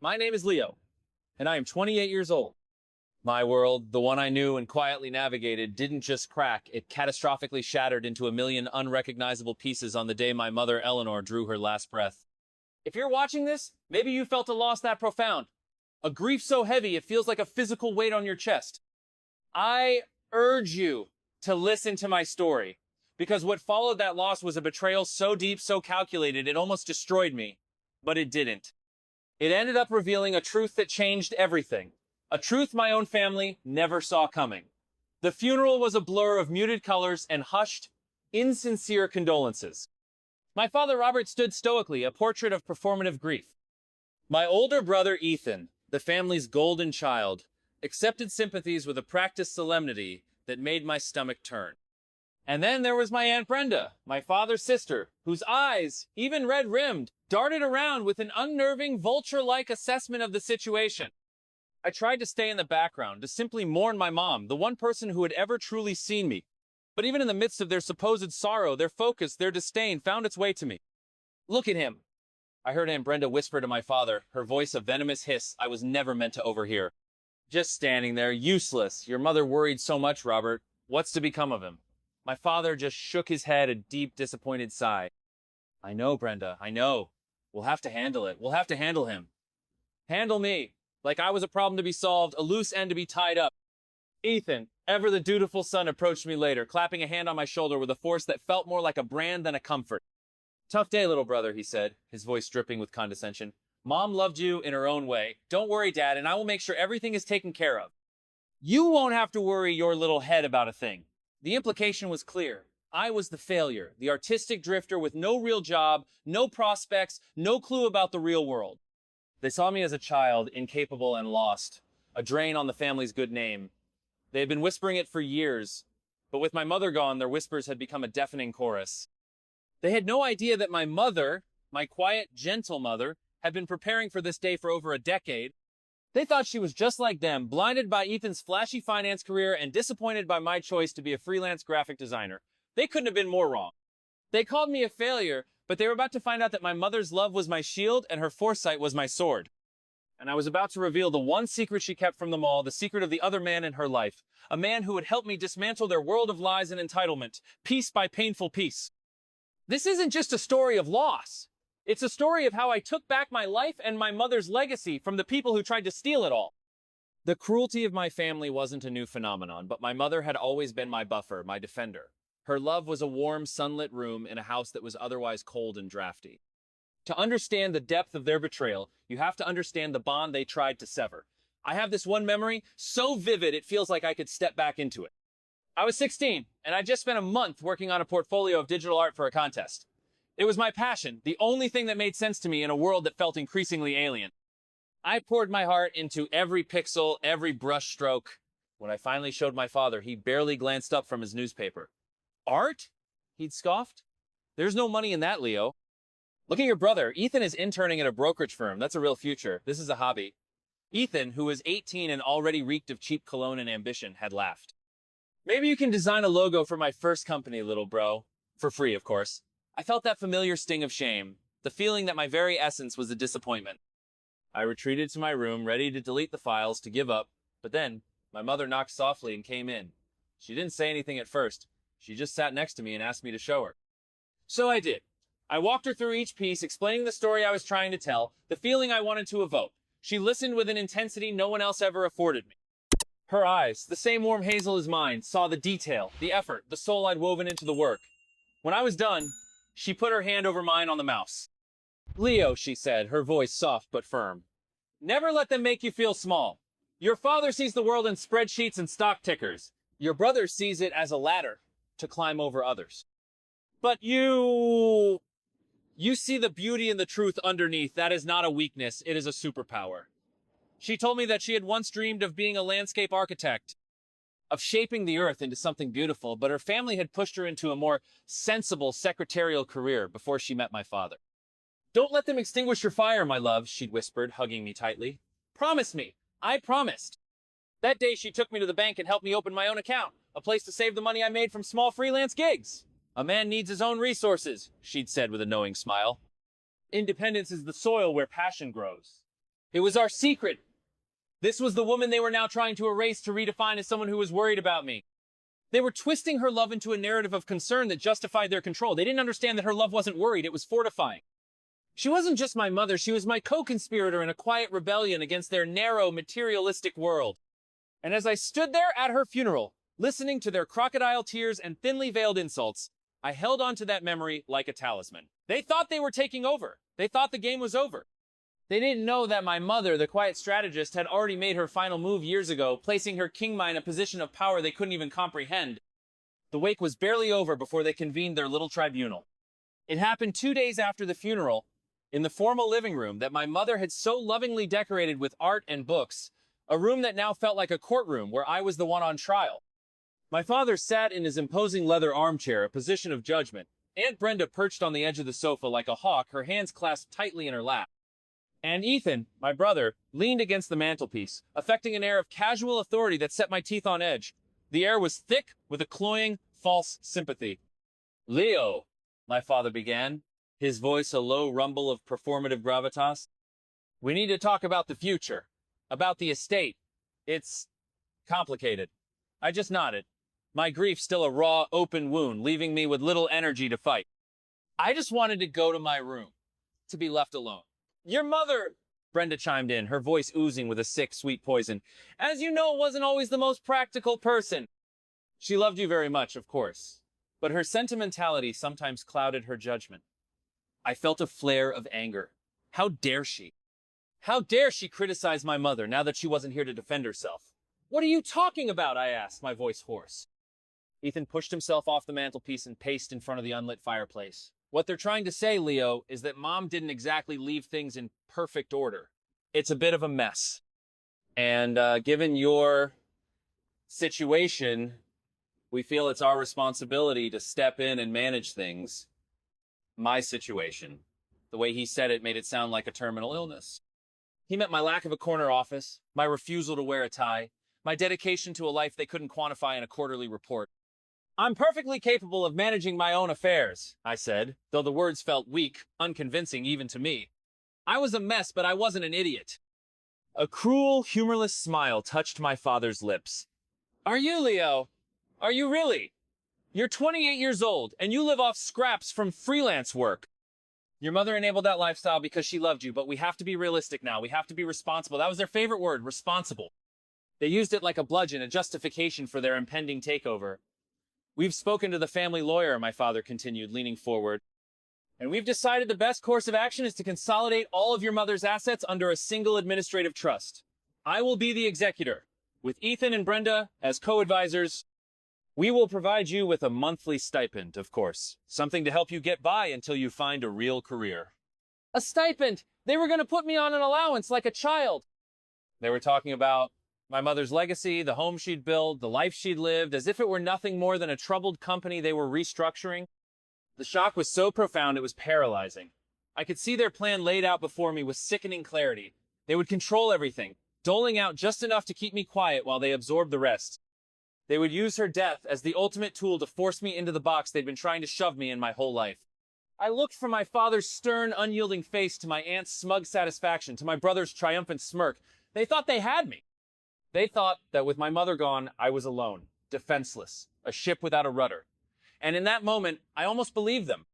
My name is Leo, and I am 28 years old. My world, the one I knew and quietly navigated, didn't just crack, it catastrophically shattered into a million unrecognizable pieces on the day my mother, Eleanor, drew her last breath. If you're watching this, maybe you felt a loss that profound. A grief so heavy it feels like a physical weight on your chest. I urge you to listen to my story, because what followed that loss was a betrayal so deep, so calculated, it almost destroyed me. But it didn't. It ended up revealing a truth that changed everything. A truth my own family never saw coming. The funeral was a blur of muted colors and hushed, insincere condolences. My father Robert stood stoically, a portrait of performative grief. My older brother Ethan, the family's golden child, accepted sympathies with a practiced solemnity that made my stomach turn. And then there was my Aunt Brenda, my father's sister, whose eyes, even red-rimmed, darted around with an unnerving, vulture-like assessment of the situation. I tried to stay in the background, to simply mourn my mom, the one person who had ever truly seen me. But even in the midst of their supposed sorrow, their focus, their disdain, found its way to me. "Look at him," I heard Aunt Brenda whisper to my father, her voice a venomous hiss I was never meant to overhear. "Just standing there, useless. Your mother worried so much, Robert. What's to become of him?" My father just shook his head, a deep, disappointed sigh. "I know, Brenda, I know. We'll have to handle it. We'll have to handle him." Handle me. Like I was a problem to be solved, a loose end to be tied up. Ethan, ever the dutiful son, approached me later, clapping a hand on my shoulder with a force that felt more like a brand than a comfort. "Tough day, little brother," he said, his voice dripping with condescension. "Mom loved you in her own way. Don't worry, Dad, and I will make sure everything is taken care of. You won't have to worry your little head about a thing." The implication was clear. I was the failure, the artistic drifter with no real job, no prospects, no clue about the real world. They saw me as a child, incapable and lost, a drain on the family's good name. They had been whispering it for years, but with my mother gone, their whispers had become a deafening chorus. They had no idea that my mother, my quiet, gentle mother, had been preparing for this day for over a decade. They thought she was just like them, blinded by Ethan's flashy finance career and disappointed by my choice to be a freelance graphic designer. They couldn't have been more wrong. They called me a failure, but they were about to find out that my mother's love was my shield and her foresight was my sword. And I was about to reveal the one secret she kept from them all, the secret of the other man in her life, a man who would help me dismantle their world of lies and entitlement, piece by painful piece. This isn't just a story of loss. It's a story of how I took back my life and my mother's legacy from the people who tried to steal it all. The cruelty of my family wasn't a new phenomenon, but my mother had always been my buffer, my defender. Her love was a warm, sunlit room in a house that was otherwise cold and drafty. To understand the depth of their betrayal, you have to understand the bond they tried to sever. I have this one memory, so vivid it feels like I could step back into it. I was 16, and I just spent a month working on a portfolio of digital art for a contest. It was my passion, the only thing that made sense to me in a world that felt increasingly alien. I poured my heart into every pixel, every brush stroke. When I finally showed my father, he barely glanced up from his newspaper. "Art?" he'd scoffed. "There's no money in that, Leo. Look at your brother. Ethan is interning at a brokerage firm. That's a real future. This is a hobby." Ethan, who was 18 and already reeked of cheap cologne and ambition, had laughed. "Maybe you can design a logo for my first company, little bro." For free, of course. I felt that familiar sting of shame, the feeling that my very essence was a disappointment. I retreated to my room, ready to delete the files, to give up, but then my mother knocked softly and came in. She didn't say anything at first. She just sat next to me and asked me to show her. So I did. I walked her through each piece, explaining the story I was trying to tell, the feeling I wanted to evoke. She listened with an intensity no one else ever afforded me. Her eyes, the same warm hazel as mine, saw the detail, the effort, the soul I'd woven into the work. When I was done, she put her hand over mine on the mouse. "Leo," she said, her voice soft but firm. "Never let them make you feel small. Your father sees the world in spreadsheets and stock tickers. Your brother sees it as a ladder to climb over others. But you see the beauty and the truth underneath. That is not a weakness. It is a superpower." She told me that she had once dreamed of being a landscape architect, of shaping the earth into something beautiful, but her family had pushed her into a more sensible secretarial career before she met my father. "Don't let them extinguish your fire, my love," she'd whispered, hugging me tightly. "Promise me." I promised. That day she took me to the bank and helped me open my own account, a place to save the money I made from small freelance gigs. "A man needs his own resources," she'd said with a knowing smile. "Independence is the soil where passion grows." It was our secret. This was the woman they were now trying to erase to redefine as someone who was worried about me. They were twisting her love into a narrative of concern that justified their control. They didn't understand that her love wasn't worried, it was fortifying. She wasn't just my mother, she was my co-conspirator in a quiet rebellion against their narrow, materialistic world. And as I stood there at her funeral, listening to their crocodile tears and thinly veiled insults, I held on to that memory like a talisman. They thought they were taking over. They thought the game was over. They didn't know that my mother, the quiet strategist, had already made her final move years ago, placing her kingma in a position of power they couldn't even comprehend. The wake was barely over before they convened their little tribunal. It happened 2 days after the funeral, in the formal living room that my mother had so lovingly decorated with art and books, a room that now felt like a courtroom where I was the one on trial. My father sat in his imposing leather armchair, a position of judgment. Aunt Brenda perched on the edge of the sofa like a hawk, her hands clasped tightly in her lap. And Ethan, my brother, leaned against the mantelpiece, affecting an air of casual authority that set my teeth on edge. The air was thick with a cloying, false sympathy. "Leo," my father began, his voice a low rumble of performative gravitas. "We need to talk about the future, about the estate. It's complicated." I just nodded, my grief still a raw, open wound, leaving me with little energy to fight. I just wanted to go to my room, to be left alone. "Your mother," Brenda chimed in, her voice oozing with a sick, sweet poison, "as you know, wasn't always the most practical person. She loved you very much, of course, but her sentimentality sometimes clouded her judgment." I felt a flare of anger. How dare she? How dare she criticize my mother now that she wasn't here to defend herself? "What are you talking about?" I asked, my voice hoarse. Ethan pushed himself off the mantelpiece and paced in front of the unlit fireplace. "What they're trying to say, Leo, is that Mom didn't exactly leave things in perfect order. It's a bit of a mess. And given your situation, we feel it's our responsibility to step in and manage things." My situation. The way he said it made it sound like a terminal illness. He meant my lack of a corner office, my refusal to wear a tie, my dedication to a life they couldn't quantify in a quarterly report. "I'm perfectly capable of managing my own affairs," I said, though the words felt weak, unconvincing even to me. I was a mess, but I wasn't an idiot. A cruel, humorless smile touched my father's lips. "Are you, Leo? Are you really? You're 28 years old, and you live off scraps from freelance work. Your mother enabled that lifestyle because she loved you, but we have to be realistic now. We have to be responsible." That was their favorite word, responsible. They used it like a bludgeon, a justification for their impending takeover. "We've spoken to the family lawyer," my father continued, leaning forward, "and we've decided the best course of action is to consolidate all of your mother's assets under a single administrative trust. I will be the executor, with Ethan and Brenda as co-advisors. We will provide you with a monthly stipend, of course, something to help you get by until you find a real career." A stipend! They were going to put me on an allowance like a child. They were talking about my mother's legacy, the home she'd built, the life she'd lived, as if it were nothing more than a troubled company they were restructuring. The shock was so profound it was paralyzing. I could see their plan laid out before me with sickening clarity. They would control everything, doling out just enough to keep me quiet while they absorbed the rest. They would use her death as the ultimate tool to force me into the box they'd been trying to shove me in my whole life. I looked from my father's stern, unyielding face to my aunt's smug satisfaction, to my brother's triumphant smirk. They thought they had me. They thought that with my mother gone, I was alone, defenseless, a ship without a rudder. And in that moment, I almost believed them.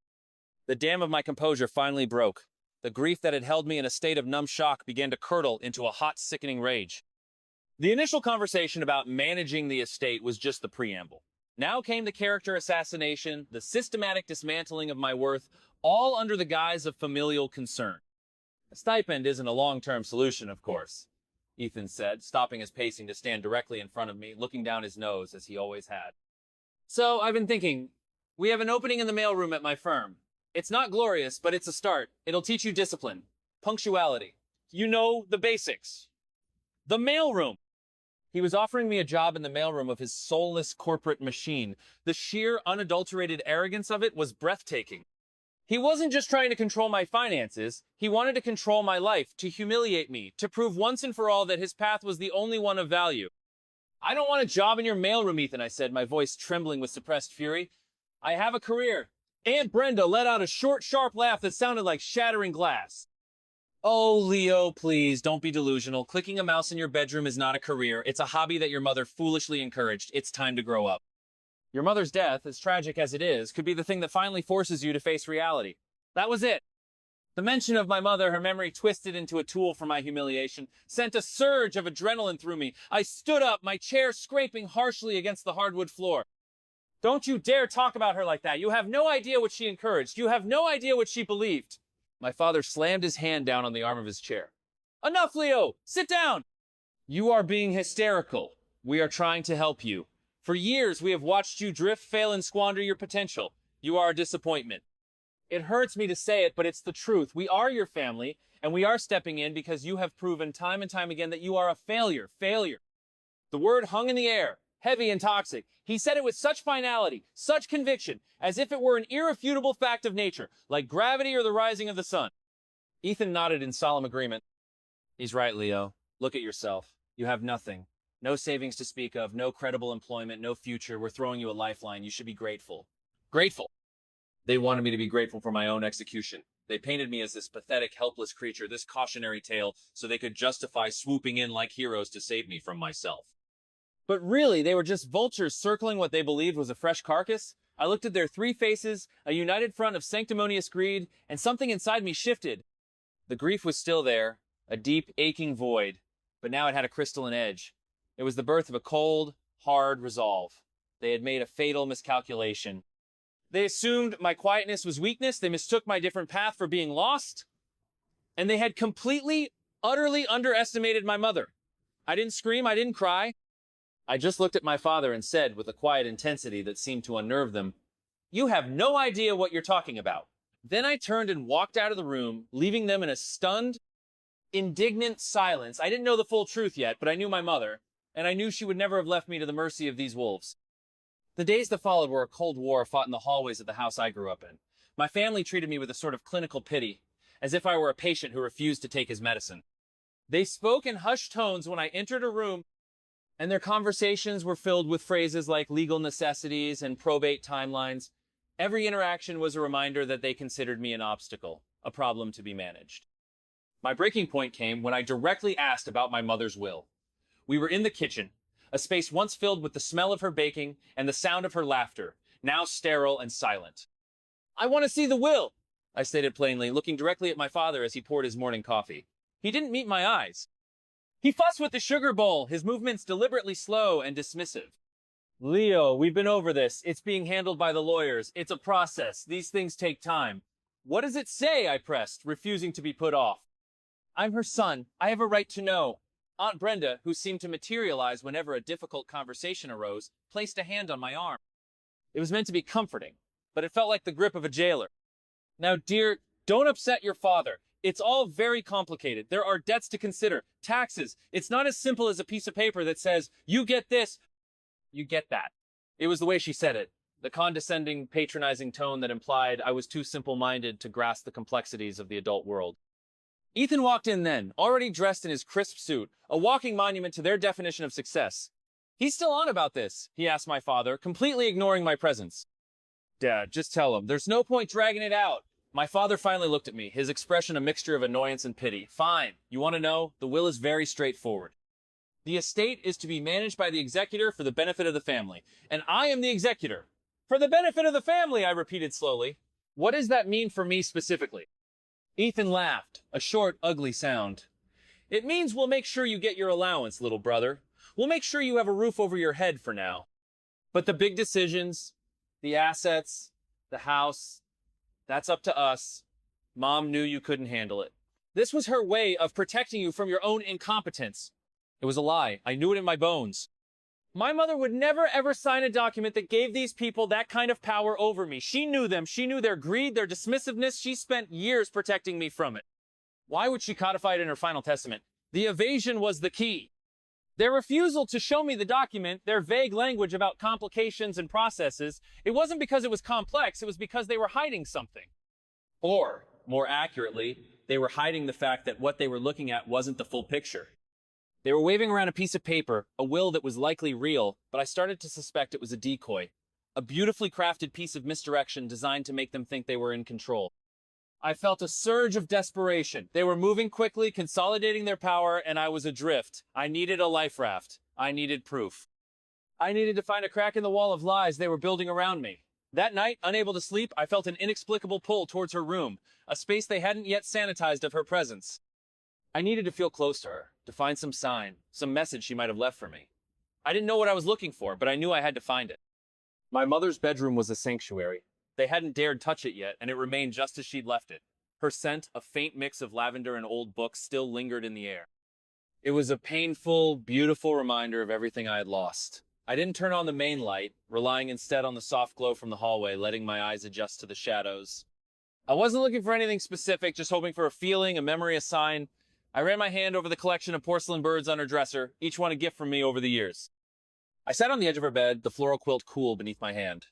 The dam of my composure finally broke. The grief that had held me in a state of numb shock began to curdle into a hot, sickening rage. The initial conversation about managing the estate was just the preamble. Now came the character assassination, the systematic dismantling of my worth, all under the guise of familial concern. A stipend isn't a long-term solution, of course, Ethan said, stopping his pacing to stand directly in front of me, looking down his nose as he always had. "So I've been thinking, we have an opening in the mailroom at my firm. It's not glorious, but it's a start. It'll teach you discipline, punctuality. You know, the basics. The mailroom." He was offering me a job in the mailroom of his soulless corporate machine. The sheer, unadulterated arrogance of it was breathtaking. He wasn't just trying to control my finances. He wanted to control my life, to humiliate me, to prove once and for all that his path was the only one of value. "I don't want a job in your mailroom, Ethan," I said, my voice trembling with suppressed fury. "I have a career." Aunt Brenda let out a short, sharp laugh that sounded like shattering glass. Oh, Leo, please, don't be delusional. Clicking a mouse in your bedroom is not a career. It's a hobby that your mother foolishly encouraged. It's time to grow up. Your mother's death, as tragic as it is, could be the thing that finally forces you to face reality. That was it. The mention of my mother, her memory twisted into a tool for my humiliation, sent a surge of adrenaline through me. I stood up, my chair scraping harshly against the hardwood floor. Don't you dare talk about her like that. You have no idea what she encouraged. You have no idea what she believed. My father slammed his hand down on the arm of his chair. Enough, Leo! Sit down! You are being hysterical. We are trying to help you. For years, we have watched you drift, fail, and squander your potential. You are a disappointment. It hurts me to say it, but it's the truth. We are your family, and we are stepping in because you have proven time and time again that you are a failure. Failure. The word hung in the air, heavy and toxic. He said it with such finality, such conviction, as if it were an irrefutable fact of nature, like gravity or the rising of the sun. Ethan nodded in solemn agreement. He's right, Leo. Look at yourself. You have nothing. No savings to speak of, no credible employment, no future. We're throwing you a lifeline. You should be grateful. Grateful. They wanted me to be grateful for my own execution. They painted me as this pathetic, helpless creature, this cautionary tale, so they could justify swooping in like heroes to save me from myself. But really, they were just vultures circling what they believed was a fresh carcass. I looked at their three faces, a united front of sanctimonious greed, and something inside me shifted. The grief was still there, a deep, aching void, but now it had a crystalline edge. It was the birth of a cold, hard resolve. They had made a fatal miscalculation. They assumed my quietness was weakness, they mistook my different path for being lost, and they had completely, utterly underestimated my mother. I didn't scream, I didn't cry. I just looked at my father and said, with a quiet intensity that seemed to unnerve them, "You have no idea what you're talking about." Then I turned and walked out of the room, leaving them in a stunned, indignant silence. I didn't know the full truth yet, but I knew my mother, and I knew she would never have left me to the mercy of these wolves. The days that followed were a cold war fought in the hallways of the house I grew up in. My family treated me with a sort of clinical pity, as if I were a patient who refused to take his medicine. They spoke in hushed tones when I entered a room, and their conversations were filled with phrases like legal necessities and probate timelines. Every interaction was a reminder that they considered me an obstacle, a problem to be managed. My breaking point came when I directly asked about my mother's will. We were in the kitchen, a space once filled with the smell of her baking and the sound of her laughter, now sterile and silent. "I want to see the will," I stated plainly, looking directly at my father as he poured his morning coffee. He didn't meet my eyes. He fussed with the sugar bowl, his movements deliberately slow and dismissive. "Leo, we've been over this. It's being handled by the lawyers. It's a process. These things take time." "What does it say?" I pressed, refusing to be put off. "I'm her son. I have a right to know." Aunt Brenda, who seemed to materialize whenever a difficult conversation arose, placed a hand on my arm. It was meant to be comforting, but it felt like the grip of a jailer. "Now, dear, don't upset your father. It's all very complicated. There are debts to consider, taxes. It's not as simple as a piece of paper that says, you get this, you get that." It was the way she said it, the condescending, patronizing tone that implied I was too simple-minded to grasp the complexities of the adult world. Ethan walked in then, already dressed in his crisp suit, a walking monument to their definition of success. "He's still on about this?" he asked my father, completely ignoring my presence. "Dad, just tell him. There's no point dragging it out." My father finally looked at me, his expression a mixture of annoyance and pity. "Fine. You want to know? The will is very straightforward. The estate is to be managed by the executor for the benefit of the family, and I am the executor. For the benefit of the family," I repeated slowly. "What does that mean for me specifically?" Ethan laughed, a short, ugly sound. "It means we'll make sure you get your allowance, little brother. We'll make sure you have a roof over your head for now. But the big decisions, the assets, the house, that's up to us. Mom knew you couldn't handle it." This was her way of protecting you from your own incompetence. It was a lie. I knew it in my bones. My mother would never ever sign a document that gave these people that kind of power over me. She knew them. She knew their greed, their dismissiveness. She spent years protecting me from it. Why would she codify it in her final testament? The evasion was the key. Their refusal to show me the document, their vague language about complications and processes, it wasn't because it was complex, it was because they were hiding something. Or, more accurately, they were hiding the fact that what they were looking at wasn't the full picture. They were waving around a piece of paper, a will that was likely real, but I started to suspect it was a decoy, a beautifully crafted piece of misdirection designed to make them think they were in control. I felt a surge of desperation. They were moving quickly, consolidating their power, and I was adrift. I needed a life raft. I needed proof. I needed to find a crack in the wall of lies they were building around me. That night, unable to sleep, I felt an inexplicable pull towards her room, a space they hadn't yet sanitized of her presence. I needed to feel close to her, to find some sign, some message she might have left for me. I didn't know what I was looking for, but I knew I had to find it. My mother's bedroom was a sanctuary. They hadn't dared touch it yet, and it remained just as she'd left it. Her scent, a faint mix of lavender and old books, still lingered in the air. It was a painful, beautiful reminder of everything I had lost. I didn't turn on the main light, relying instead on the soft glow from the hallway, letting my eyes adjust to the shadows. I wasn't looking for anything specific, just hoping for a feeling, a memory, a sign. I ran my hand over the collection of porcelain birds on her dresser, each one a gift from me over the years. I sat on the edge of her bed, the floral quilt cool beneath my hand.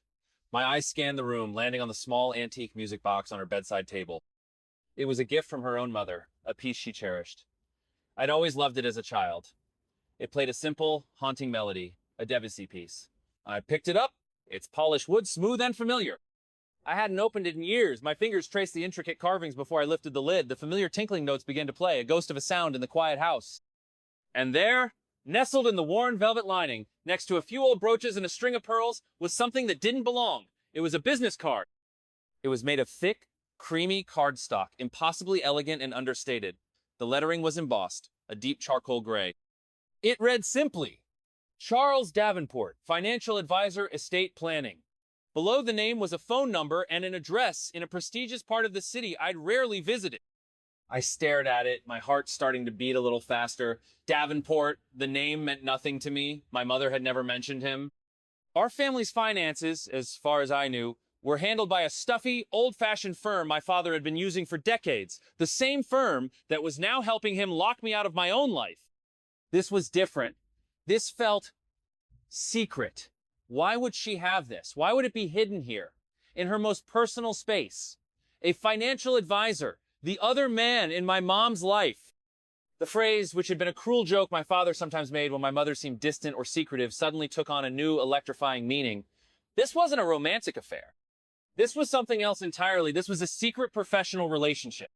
My eyes scanned the room, landing on the small antique music box on her bedside table. It was a gift from her own mother, a piece she cherished. I'd always loved it as a child. It played a simple, haunting melody, a Debussy piece. I picked it up. Its polished wood, smooth and familiar. I hadn't opened it in years. My fingers traced the intricate carvings before I lifted the lid. The familiar tinkling notes began to play, a ghost of a sound in the quiet house. And there, nestled in the worn velvet lining, next to a few old brooches and a string of pearls, was something that didn't belong. It was a business card. It was made of thick, creamy cardstock, impossibly elegant and understated. The lettering was embossed, a deep charcoal gray. It read simply, Charles Davenport, Financial Advisor, Estate Planning. Below the name was a phone number and an address in a prestigious part of the city I'd rarely visited. I stared at it, my heart starting to beat a little faster. Davenport, the name meant nothing to me. My mother had never mentioned him. Our family's finances, as far as I knew, were handled by a stuffy, old-fashioned firm my father had been using for decades, the same firm that was now helping him lock me out of my own life. This was different. This felt secret. Why would she have this? Why would it be hidden here, in her most personal space? A financial advisor, the other man in my mom's life. The phrase, which had been a cruel joke my father sometimes made when my mother seemed distant or secretive, suddenly took on a new, electrifying meaning. This wasn't a romantic affair. This was something else entirely. This was a secret professional relationship.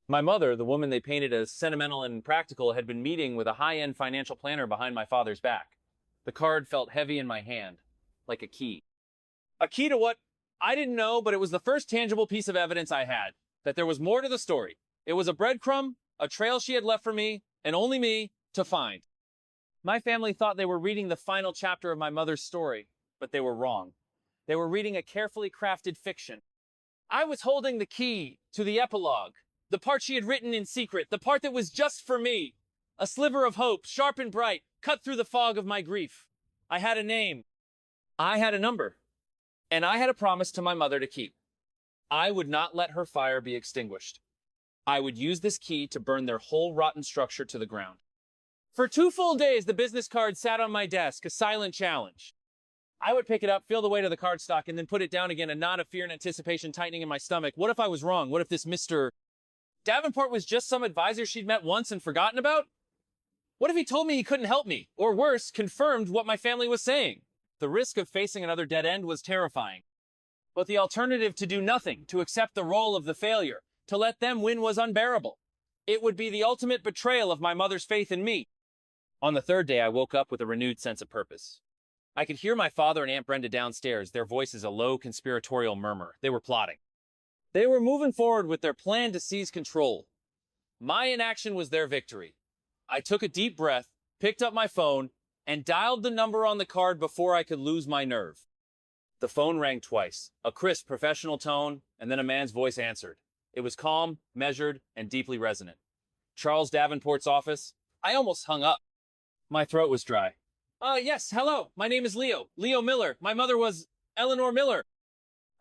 My mother, the woman they painted as sentimental and practical, had been meeting with a high-end financial planner behind my father's back. The card felt heavy in my hand, like a key. A key to what? I didn't know, but it was the first tangible piece of evidence I had, that there was more to the story. It was a breadcrumb, a trail she had left for me, and only me, to find. My family thought they were reading the final chapter of my mother's story, but they were wrong. They were reading a carefully crafted fiction. I was holding the key to the epilogue, the part she had written in secret, the part that was just for me. A sliver of hope, sharp and bright, cut through the fog of my grief. I had a name. I had a number. And I had a promise to my mother to keep. I would not let her fire be extinguished. I would use this key to burn their whole rotten structure to the ground. For 2 full days, the business card sat on my desk, a silent challenge. I would pick it up, feel the weight of the cardstock, and then put it down again, a knot of fear and anticipation tightening in my stomach. What if I was wrong? What if this Mr. Davenport was just some advisor she'd met once and forgotten about? What if he told me he couldn't help me? Or worse, confirmed what my family was saying? The risk of facing another dead end was terrifying. But the alternative to do nothing, to accept the role of the failure, to let them win was unbearable. It would be the ultimate betrayal of my mother's faith in me. On the 3rd day, I woke up with a renewed sense of purpose. I could hear my father and Aunt Brenda downstairs, their voices a low conspiratorial murmur. They were plotting. They were moving forward with their plan to seize control. My inaction was their victory. I took a deep breath, picked up my phone, and dialed the number on the card before I could lose my nerve. The phone rang twice, a crisp, professional tone, and then a man's voice answered. It was calm, measured, and deeply resonant. Charles Davenport's office. I almost hung up. My throat was dry. Yes, hello. My name is Leo. Leo Miller. My mother was Eleanor Miller.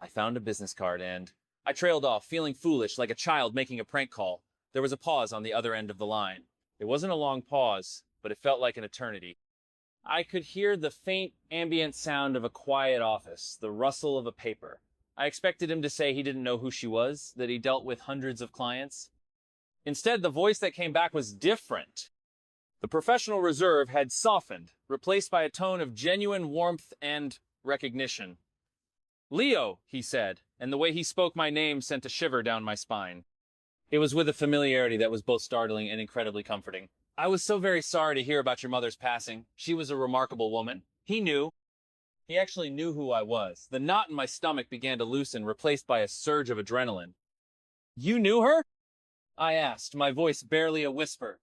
I found a business card and I trailed off, feeling foolish, like a child making a prank call. There was a pause on the other end of the line. It wasn't a long pause, but it felt like an eternity. I could hear the faint ambient sound of a quiet office, the rustle of a paper. I expected him to say he didn't know who she was, that he dealt with hundreds of clients. Instead, the voice that came back was different. The professional reserve had softened, replaced by a tone of genuine warmth and recognition. Leo, he said, and the way he spoke my name sent a shiver down my spine. It was with a familiarity that was both startling and incredibly comforting. I was so very sorry to hear about your mother's passing. She was a remarkable woman. He knew. He actually knew who I was. The knot in my stomach began to loosen, replaced by a surge of adrenaline. You knew her? I asked, my voice barely a whisper.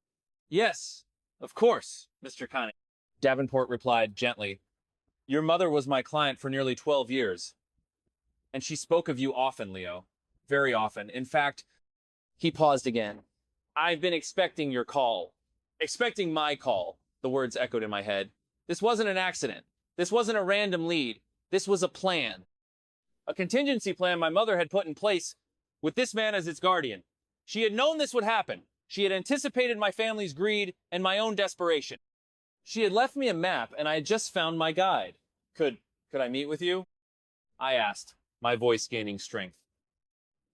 Yes, of course, Mr. Connie. Davenport replied gently. Your mother was my client for nearly 12 years. And she spoke of you often, Leo. Very often. In fact, he paused again. I've been expecting your call. Expecting my call, the words echoed in my head. This wasn't an accident. This wasn't a random lead. This was a plan. A contingency plan my mother had put in place with this man as its guardian. She had known this would happen. She had anticipated my family's greed and my own desperation. She had left me a map, and I had just found my guide. Could I meet with you? I asked, my voice gaining strength.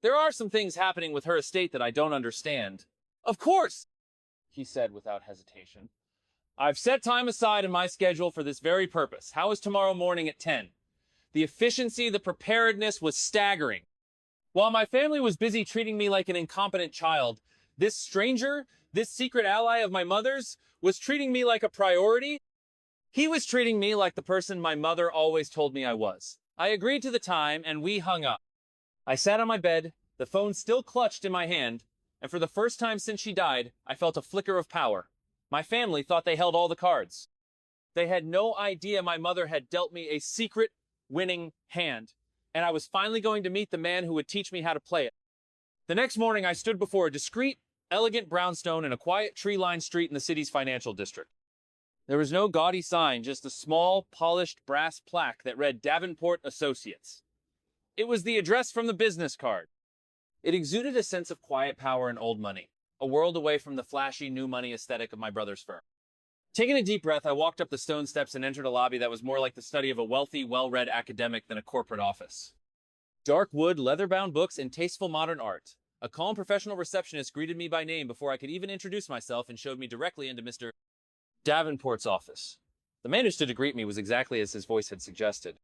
There are some things happening with her estate that I don't understand. Of course, he said without hesitation. I've set time aside in my schedule for this very purpose. How is tomorrow morning at 10? The efficiency, the preparedness was staggering. While my family was busy treating me like an incompetent child, this stranger, this secret ally of my mother's, was treating me like a priority. He was treating me like the person my mother always told me I was. I agreed to the time, and we hung up. I sat on my bed, the phone still clutched in my hand, and for the first time since she died, I felt a flicker of power. My family thought they held all the cards. They had no idea my mother had dealt me a secret winning hand, and I was finally going to meet the man who would teach me how to play it. The next morning, I stood before a discreet, elegant brownstone in a quiet tree-lined street in the city's financial district. There was no gaudy sign, just a small, polished brass plaque that read Davenport Associates. It was the address from the business card. It exuded a sense of quiet power and old money, a world away from the flashy new money aesthetic of my brother's firm. Taking a deep breath, I walked up the stone steps and entered a lobby that was more like the study of a wealthy, well-read academic than a corporate office. Dark wood, leather-bound books, and tasteful modern art. A calm professional receptionist greeted me by name before I could even introduce myself and showed me directly into Mr. Davenport's office. The man who stood to greet me was exactly as his voice had suggested.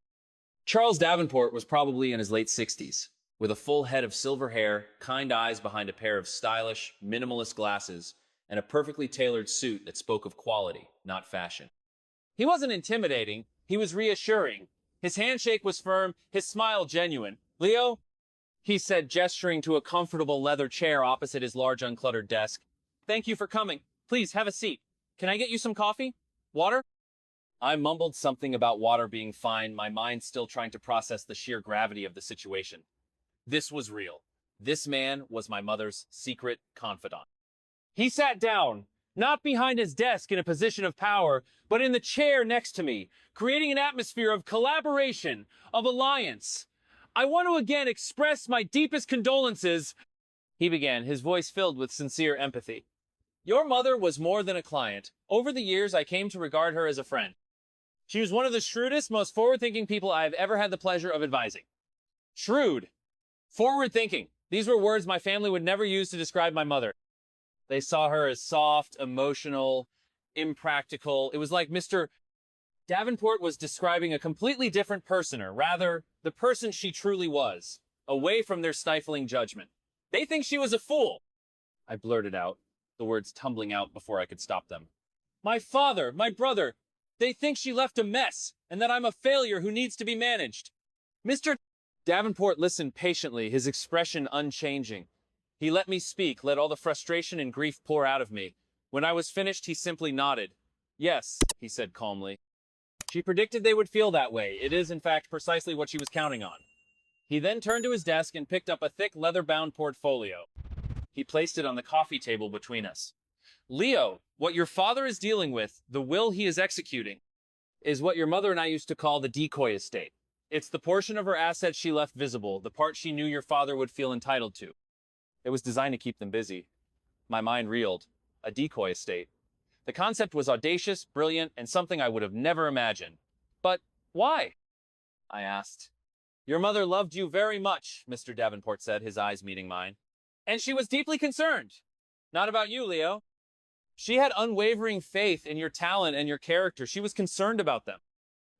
Charles Davenport was probably in his late 60s, with a full head of silver hair, kind eyes behind a pair of stylish, minimalist glasses, and a perfectly tailored suit that spoke of quality, not fashion. He wasn't intimidating, he was reassuring. His handshake was firm, his smile genuine. Leo, he said, gesturing to a comfortable leather chair opposite his large uncluttered desk. Thank you for coming. Please, have a seat. Can I get you some coffee? Water? I mumbled something about water being fine, my mind still trying to process the sheer gravity of the situation. This was real. This man was my mother's secret confidant. He sat down, not behind his desk in a position of power, but in the chair next to me, creating an atmosphere of collaboration, of alliance. I want to again express my deepest condolences, he began, his voice filled with sincere empathy. Your mother was more than a client. Over the years, I came to regard her as a friend. She was one of the shrewdest, most forward-thinking people I have ever had the pleasure of advising. Shrewd. Forward-thinking. These were words my family would never use to describe my mother. They saw her as soft, emotional, impractical. It was like Mr. Davenport was describing a completely different person, or rather, the person she truly was, away from their stifling judgment. They think she was a fool, I blurted out, the words tumbling out before I could stop them. My father, my brother, they think she left a mess, and that I'm a failure who needs to be managed. Mr. Davenport listened patiently, his expression unchanging. He let me speak, let all the frustration and grief pour out of me. When I was finished, he simply nodded. Yes, he said calmly. She predicted they would feel that way. It is, in fact, precisely what she was counting on. He then turned to his desk and picked up a thick, leather-bound portfolio. He placed it on the coffee table between us. Leo, what your father is dealing with, the will he is executing, is what your mother and I used to call the decoy estate. It's the portion of her assets she left visible, the part she knew your father would feel entitled to. It was designed to keep them busy. My mind reeled. A decoy estate. The concept was audacious, brilliant, and something I would have never imagined. But why? I asked. Your mother loved you very much, Mr. Davenport said, his eyes meeting mine. And she was deeply concerned. Not about you, Leo. She had unwavering faith in your talent and your character. She was concerned about them.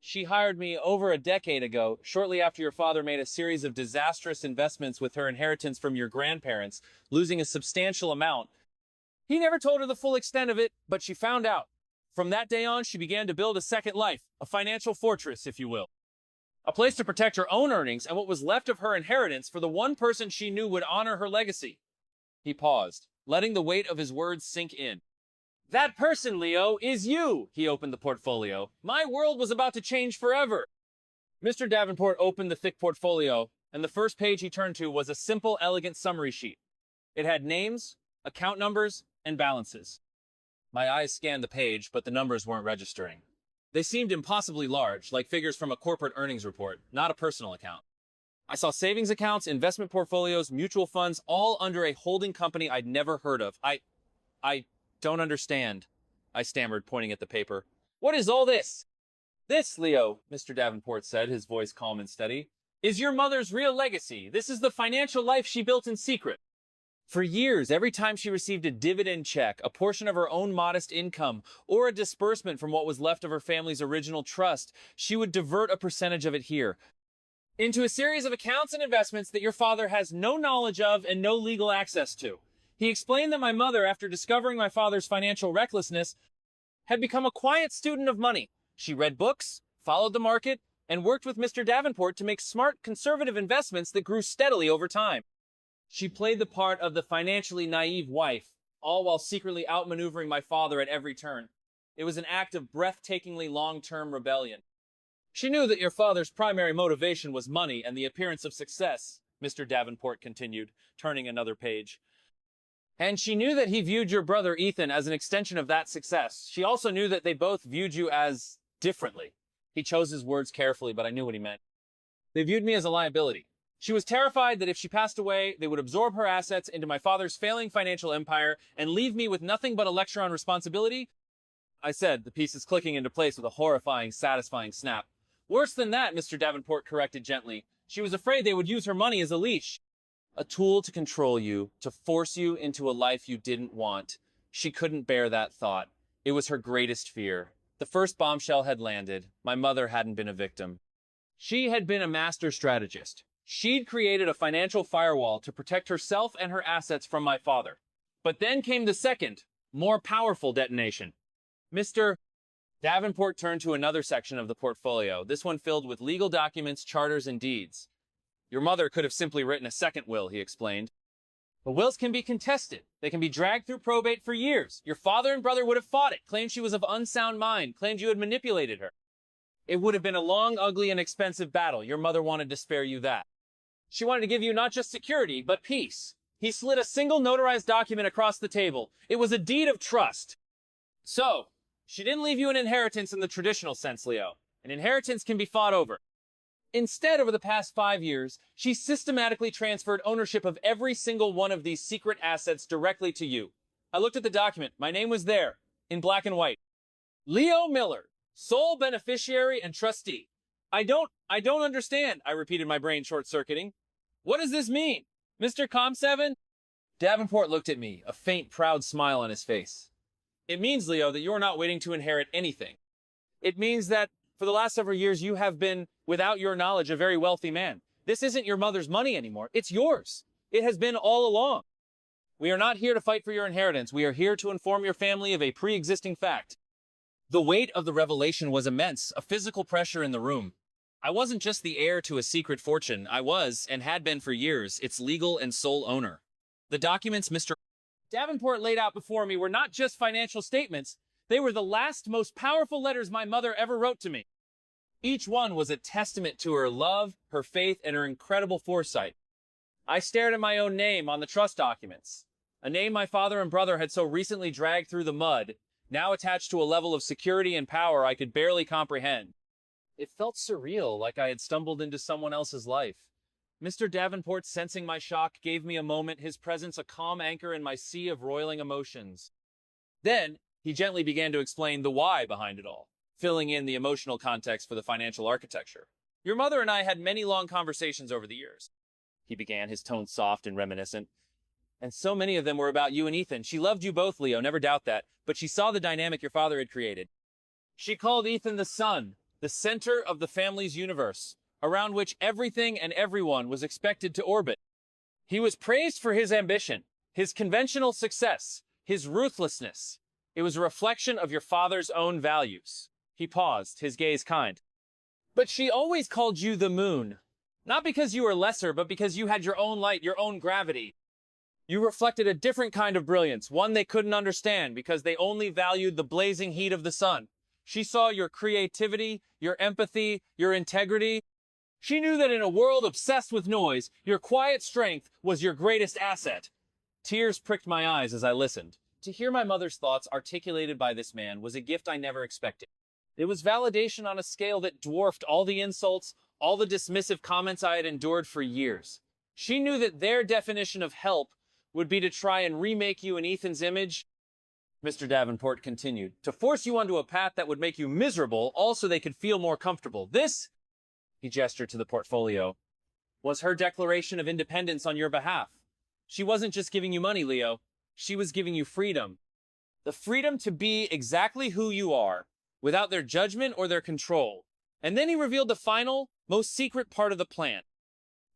She hired me over a decade ago, shortly after your father made a series of disastrous investments with her inheritance from your grandparents, losing a substantial amount. He never told her the full extent of it, but she found out. From that day on, she began to build a second life, a financial fortress, if you will. A place to protect her own earnings and what was left of her inheritance for the one person she knew would honor her legacy. He paused, letting the weight of his words sink in. That person, Leo, is you, he opened the portfolio. My world was about to change forever. Mr. Davenport opened the thick portfolio, and the first page he turned to was a simple, elegant summary sheet. It had names, account numbers, and balances. My eyes scanned the page, but the numbers weren't registering. They seemed impossibly large, like figures from a corporate earnings report, not a personal account. I saw savings accounts, investment portfolios, mutual funds, all under a holding company I'd never heard of. I don't understand, I stammered, pointing at the paper. What is all this? This, Leo, Mr. Davenport said, his voice calm and steady, is your mother's real legacy. This is the financial life she built in secret. For years, every time she received a dividend check, a portion of her own modest income, or a disbursement from what was left of her family's original trust, she would divert a percentage of it here, into a series of accounts and investments that your father has no knowledge of and no legal access to. He explained that my mother, after discovering my father's financial recklessness, had become a quiet student of money. She read books, followed the market, and worked with Mr. Davenport to make smart, conservative investments that grew steadily over time. She played the part of the financially naive wife, all while secretly outmaneuvering my father at every turn. It was an act of breathtakingly long-term rebellion. She knew that your father's primary motivation was money and the appearance of success, Mr. Davenport continued, turning another page. And she knew that he viewed your brother Ethan as an extension of that success. She also knew that they both viewed you as differently. He chose his words carefully, but I knew what he meant. They viewed me as a liability. She was terrified that if she passed away, they would absorb her assets into my father's failing financial empire and leave me with nothing but a lecture on responsibility. I said, the pieces clicking into place with a horrifying, satisfying snap. Worse than that, Mr. Davenport corrected gently. She was afraid they would use her money as a leash. A tool to control you, to force you into a life you didn't want. She couldn't bear that thought. It was her greatest fear. The first bombshell had landed. My mother hadn't been a victim. She had been a master strategist. She'd created a financial firewall to protect herself and her assets from my father. But then came the second, more powerful detonation. Mr. Davenport turned to another section of the portfolio, this one filled with legal documents, charters, and deeds. Your mother could have simply written a second will, he explained. But wills can be contested. They can be dragged through probate for years. Your father and brother would have fought it, claimed she was of unsound mind, claimed you had manipulated her. It would have been a long, ugly, and expensive battle. Your mother wanted to spare you that. She wanted to give you not just security, but peace. He slid a single notarized document across the table. It was a deed of trust. So, she didn't leave you an inheritance in the traditional sense, Leo. An inheritance can be fought over. Instead, over the past 5 years, she systematically transferred ownership of every single one of these secret assets directly to you. I looked at the document. My name was there, in black and white. Leo Miller, sole beneficiary and trustee. I don't understand, I repeated, my brain short-circuiting. What does this mean? Mr. Com7? Davenport looked at me, a faint, proud smile on his face. It means, Leo, that you're not waiting to inherit anything. It means that for the last several years, you have been, without your knowledge, a very wealthy man. This isn't your mother's money anymore. It's yours. It has been all along. We are not here to fight for your inheritance. We are here to inform your family of a pre-existing fact. The weight of the revelation was immense, a physical pressure in the room. I wasn't just the heir to a secret fortune. I was, and had been for years, its legal and sole owner. The documents Mr. Davenport laid out before me were not just financial statements. They were the last, most powerful letters my mother ever wrote to me. Each one was a testament to her love, her faith, and her incredible foresight. I stared at my own name on the trust documents, a name my father and brother had so recently dragged through the mud, now attached to a level of security and power I could barely comprehend. It felt surreal, like I had stumbled into someone else's life. Mr. Davenport, sensing my shock, gave me a moment, his presence a calm anchor in my sea of roiling emotions. Then, he gently began to explain the why behind it all, filling in the emotional context for the financial architecture. Your mother and I had many long conversations over the years. He began, his tone soft and reminiscent. And so many of them were about you and Ethan. She loved you both, Leo, never doubt that, but she saw the dynamic your father had created. She called Ethan the son, the center of the family's universe, around which everything and everyone was expected to orbit. He was praised for his ambition, his conventional success, his ruthlessness. It was a reflection of your father's own values. He paused, his gaze kind. But she always called you the moon. Not because you were lesser, but because you had your own light, your own gravity. You reflected a different kind of brilliance, one they couldn't understand because they only valued the blazing heat of the sun. She saw your creativity, your empathy, your integrity. She knew that in a world obsessed with noise, your quiet strength was your greatest asset. Tears pricked my eyes as I listened. To hear my mother's thoughts articulated by this man was a gift I never expected. It was validation on a scale that dwarfed all the insults, all the dismissive comments I had endured for years. She knew that their definition of help would be to try and remake you in Ethan's image. Mr. Davenport continued, to force you onto a path that would make you miserable, all so they could feel more comfortable. This, he gestured to the portfolio, was her declaration of independence on your behalf. She wasn't just giving you money, Leo. She was giving you freedom. The freedom to be exactly who you are, without their judgment or their control. And then he revealed the final, most secret part of the plan.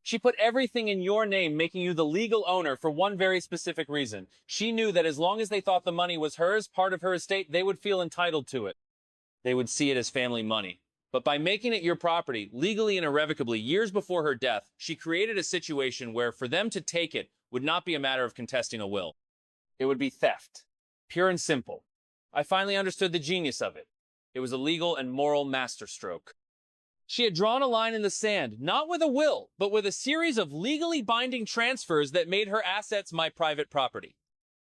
She put everything in your name, making you the legal owner for one very specific reason. She knew that as long as they thought the money was hers, part of her estate, they would feel entitled to it. They would see it as family money. But by making it your property, legally and irrevocably, years before her death, she created a situation where for them to take it would not be a matter of contesting a will. It would be theft. Pure and simple. I finally understood the genius of it. It was a legal and moral masterstroke. She had drawn a line in the sand, not with a will, but with a series of legally binding transfers that made her assets my private property.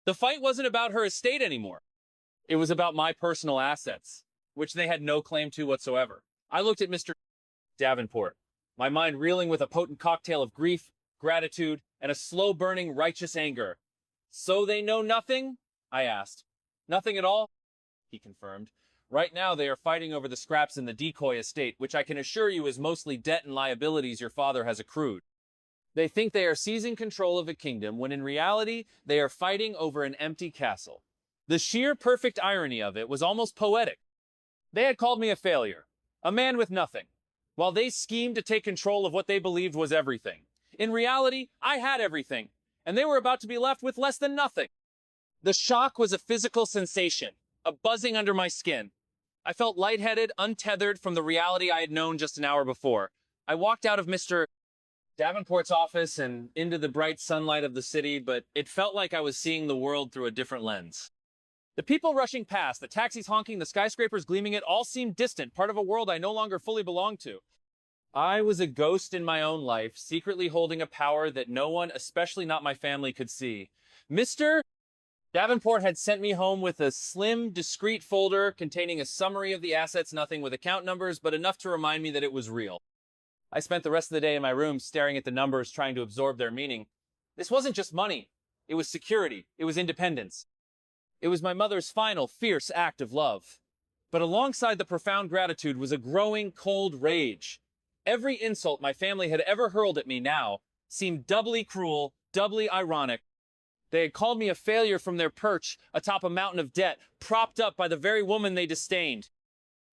The fight wasn't about her estate anymore. It was about my personal assets, which they had no claim to whatsoever. I looked at Mr. Davenport, my mind reeling with a potent cocktail of grief, gratitude, and a slow-burning righteous anger. So they know nothing? I asked. Nothing at all? He confirmed. Right now they are fighting over the scraps in the decoy estate, which I can assure you is mostly debt and liabilities your father has accrued. They think they are seizing control of a kingdom, when in reality they are fighting over an empty castle. The sheer perfect irony of it was almost poetic. They had called me a failure, a man with nothing, while they schemed to take control of what they believed was everything. In reality, I had everything, and they were about to be left with less than nothing. The shock was a physical sensation, a buzzing under my skin. I felt lightheaded, untethered from the reality I had known just an hour before. I walked out of Mr. Davenport's office and into the bright sunlight of the city, but it felt like I was seeing the world through a different lens. The people rushing past, the taxis honking, the skyscrapers gleaming, it all seemed distant, part of a world I no longer fully belonged to. I was a ghost in my own life, secretly holding a power that no one, especially not my family, could see. Mr. Davenport had sent me home with a slim, discreet folder containing a summary of the assets, nothing with account numbers, but enough to remind me that it was real. I spent the rest of the day in my room staring at the numbers, trying to absorb their meaning. This wasn't just money. It was security. It was independence. It was my mother's final, fierce act of love. But alongside the profound gratitude was a growing, cold rage. Every insult my family had ever hurled at me now seemed doubly cruel, doubly ironic. They had called me a failure from their perch atop a mountain of debt, propped up by the very woman they disdained.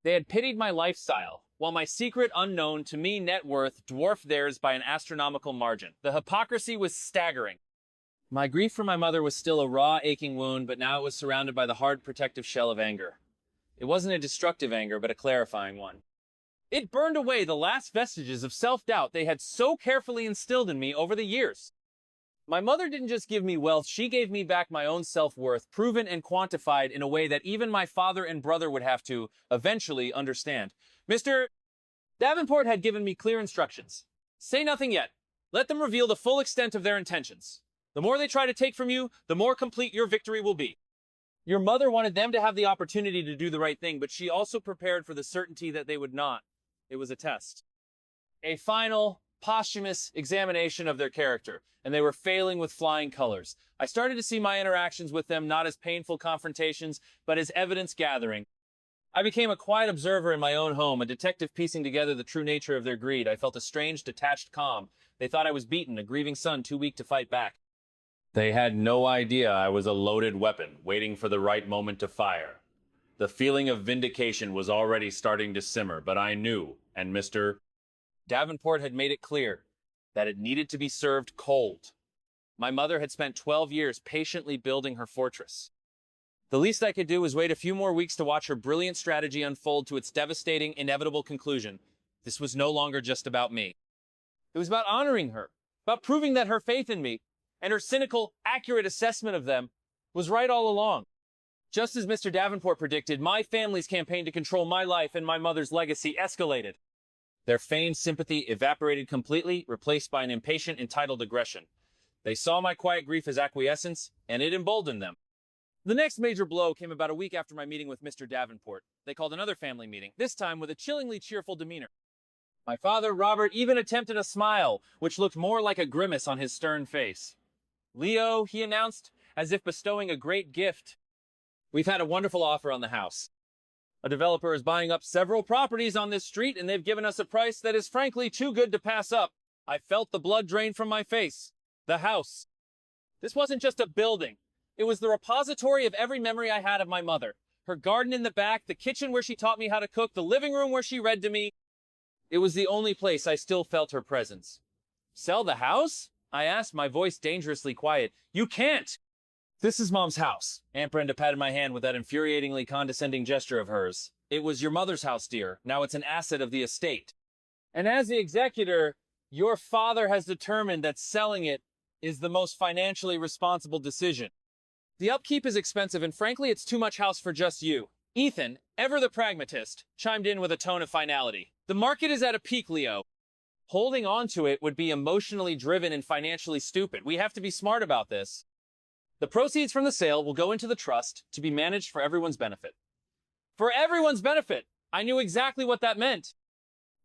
They had pitied my lifestyle, while my secret, unknown to me net worth dwarfed theirs by an astronomical margin. The hypocrisy was staggering. My grief for my mother was still a raw, aching wound, but now it was surrounded by the hard, protective shell of anger. It wasn't a destructive anger, but a clarifying one. It burned away the last vestiges of self-doubt they had so carefully instilled in me over the years. My mother didn't just give me wealth, she gave me back my own self-worth, proven and quantified in a way that even my father and brother would have to, eventually, understand. Mr. Davenport had given me clear instructions. Say nothing yet. Let them reveal the full extent of their intentions. The more they try to take from you, the more complete your victory will be. Your mother wanted them to have the opportunity to do the right thing, but she also prepared for the certainty that they would not. It was a test. A final, posthumous examination of their character, and they were failing with flying colors. I started to see my interactions with them not as painful confrontations, but as evidence gathering. I became a quiet observer in my own home, a detective piecing together the true nature of their greed. I felt a strange, detached calm. They thought I was beaten, a grieving son too weak to fight back. They had no idea I was a loaded weapon, waiting for the right moment to fire. The feeling of vindication was already starting to simmer, but I knew, and Mr. Davenport had made it clear, that it needed to be served cold. My mother had spent 12 years patiently building her fortress. The least I could do was wait a few more weeks to watch her brilliant strategy unfold to its devastating, inevitable conclusion. This was no longer just about me. It was about honoring her, about proving that her faith in me, and her cynical, accurate assessment of them, was right all along. Just as Mr. Davenport predicted, my family's campaign to control my life and my mother's legacy escalated. Their feigned sympathy evaporated completely, replaced by an impatient, entitled aggression. They saw my quiet grief as acquiescence, and it emboldened them. The next major blow came about a week after my meeting with Mr. Davenport. They called another family meeting, this time with a chillingly cheerful demeanor. My father, Robert, even attempted a smile, which looked more like a grimace on his stern face. "Leo," he announced, as if bestowing a great gift. "We've had a wonderful offer on the house. A developer is buying up several properties on this street, and they've given us a price that is frankly too good to pass up." I felt the blood drain from my face. The house. This wasn't just a building. It was the repository of every memory I had of my mother. Her garden in the back, the kitchen where she taught me how to cook, the living room where she read to me. It was the only place I still felt her presence. "Sell the house?" I asked, my voice dangerously quiet. "You can't!" "This is Mom's house." Aunt Brenda patted my hand with that infuriatingly condescending gesture of hers. "It was your mother's house, dear. Now it's an asset of the estate. And as the executor, your father has determined that selling it is the most financially responsible decision. The upkeep is expensive, and frankly, it's too much house for just you." Ethan, ever the pragmatist, chimed in with a tone of finality. "The market is at a peak, Leo. Holding on to it would be emotionally driven and financially stupid. We have to be smart about this. The proceeds from the sale will go into the trust to be managed for everyone's benefit." For everyone's benefit! I knew exactly what that meant.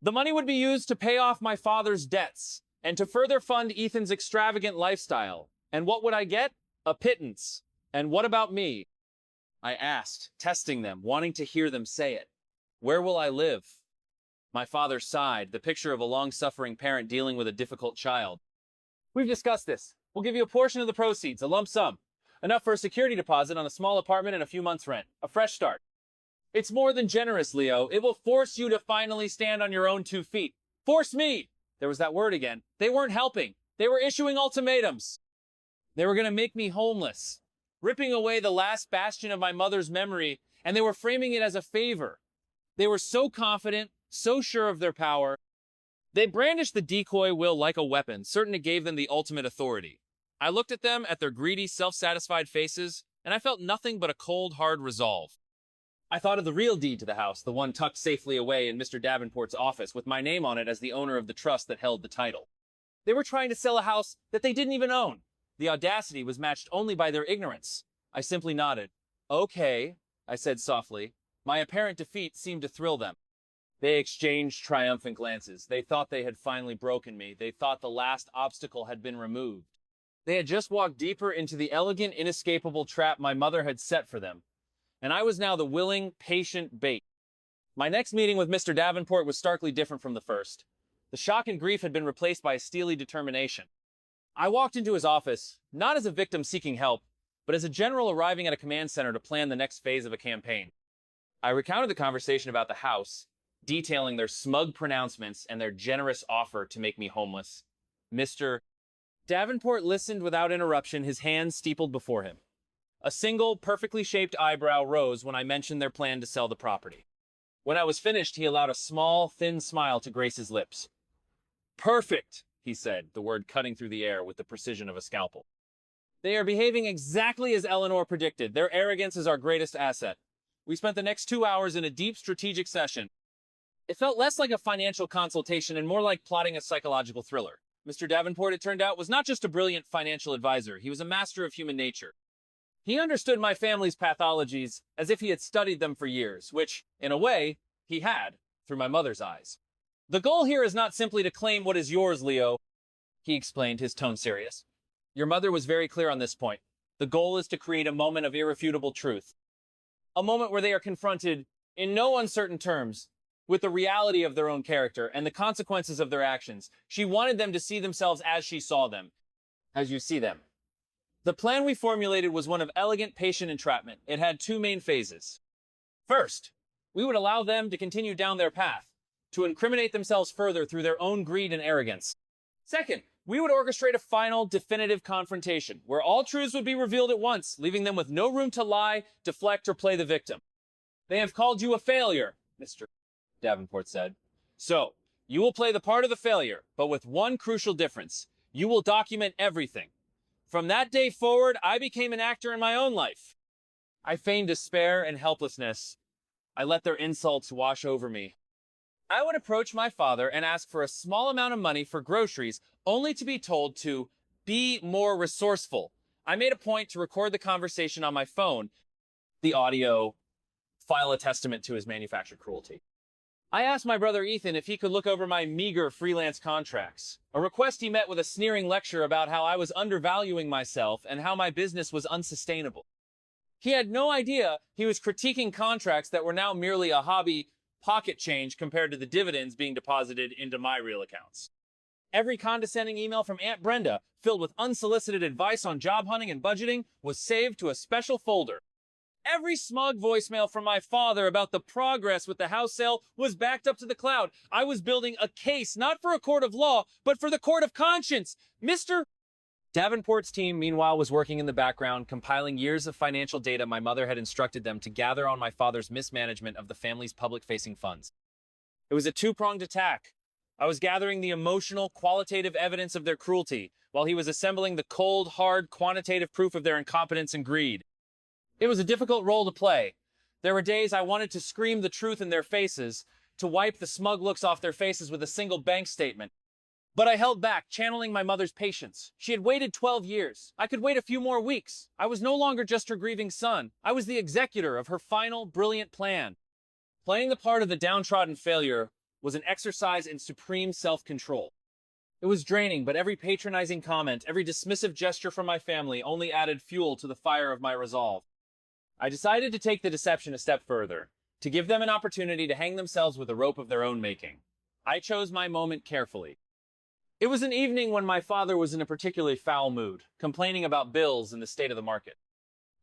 The money would be used to pay off my father's debts and to further fund Ethan's extravagant lifestyle. And what would I get? A pittance. And what about me? I asked, testing them, wanting to hear them say it. "Where will I live?" My father sighed, the picture of a long-suffering parent dealing with a difficult child. "We've discussed this. We'll give you a portion of the proceeds, a lump sum. Enough for a security deposit on a small apartment and a few months' rent. A fresh start. It's more than generous, Leo. It will force you to finally stand on your own 2 feet. Force me!" There was that word again. They weren't helping. They were issuing ultimatums. They were going to make me homeless, ripping away the last bastion of my mother's memory, and they were framing it as a favor. They were so confident, so sure of their power. They brandished the decoy will like a weapon, certain it gave them the ultimate authority. I looked at them, at their greedy, self-satisfied faces, and I felt nothing but a cold, hard resolve. I thought of the real deed to the house, the one tucked safely away in Mr. Davenport's office, with my name on it as the owner of the trust that held the title. They were trying to sell a house that they didn't even own. The audacity was matched only by their ignorance. I simply nodded. "Okay," I said softly. My apparent defeat seemed to thrill them. They exchanged triumphant glances. They thought they had finally broken me. They thought the last obstacle had been removed. They had just walked deeper into the elegant, inescapable trap my mother had set for them. And I was now the willing, patient bait. My next meeting with Mr. Davenport was starkly different from the first. The shock and grief had been replaced by a steely determination. I walked into his office, not as a victim seeking help, but as a general arriving at a command center to plan the next phase of a campaign. I recounted the conversation about the house, detailing their smug pronouncements and their generous offer to make me homeless. Mr. Davenport listened without interruption, his hands steepled before him. A single, perfectly shaped eyebrow rose when I mentioned their plan to sell the property. When I was finished, he allowed a small, thin smile to grace his lips. "Perfect," he said, the word cutting through the air with the precision of a scalpel. "They are behaving exactly as Eleanor predicted. Their arrogance is our greatest asset." We spent the next 2 hours in a deep strategic session. It felt less like a financial consultation and more like plotting a psychological thriller. Mr. Davenport, it turned out, was not just a brilliant financial advisor. He was a master of human nature. He understood my family's pathologies as if he had studied them for years, which, in a way, he had, through my mother's eyes. "The goal here is not simply to claim what is yours, Leo," he explained, his tone serious. "Your mother was very clear on this point. The goal is to create a moment of irrefutable truth. A moment where they are confronted, in no uncertain terms, with the reality of their own character and the consequences of their actions. She wanted them to see themselves as she saw them, as you see them. The plan we formulated was one of elegant, patient entrapment. It had 2 main phases. First, we would allow them to continue down their path, to incriminate themselves further through their own greed and arrogance. Second, we would orchestrate a final, definitive confrontation, where all truths would be revealed at once, leaving them with no room to lie, deflect, or play the victim. They have called you a failure, Mr. Davenport said. So, you will play the part of the failure, but with one crucial difference. You will document everything. From that day forward, I became an actor in my own life. I feigned despair and helplessness. I let their insults wash over me. I would approach my father and ask for a small amount of money for groceries, only to be told to be more resourceful. I made a point to record the conversation on my phone. The audio file a testament to his manufactured cruelty. I asked my brother Ethan if he could look over my meager freelance contracts, a request he met with a sneering lecture about how I was undervaluing myself and how my business was unsustainable. He had no idea he was critiquing contracts that were now merely a hobby pocket change compared to the dividends being deposited into my real accounts. Every condescending email from Aunt Brenda, filled with unsolicited advice on job hunting and budgeting, was saved to a special folder. Every smug voicemail from my father about the progress with the house sale was backed up to the cloud. I was building a case, not for a court of law, but for the court of conscience. Mr. Davenport's team, meanwhile, was working in the background, compiling years of financial data my mother had instructed them to gather on my father's mismanagement of the family's public-facing funds. It was a two-pronged attack. I was gathering the emotional, qualitative evidence of their cruelty, while he was assembling the cold, hard, quantitative proof of their incompetence and greed. It was a difficult role to play. There were days I wanted to scream the truth in their faces, to wipe the smug looks off their faces with a single bank statement. But I held back, channeling my mother's patience. She had waited 12 years. I could wait a few more weeks. I was no longer just her grieving son. I was the executor of her final, brilliant plan. Playing the part of the downtrodden failure was an exercise in supreme self-control. It was draining, but every patronizing comment, every dismissive gesture from my family only added fuel to the fire of my resolve. I decided to take the deception a step further, to give them an opportunity to hang themselves with a rope of their own making. I chose my moment carefully. It was an evening when my father was in a particularly foul mood, complaining about bills and the state of the market.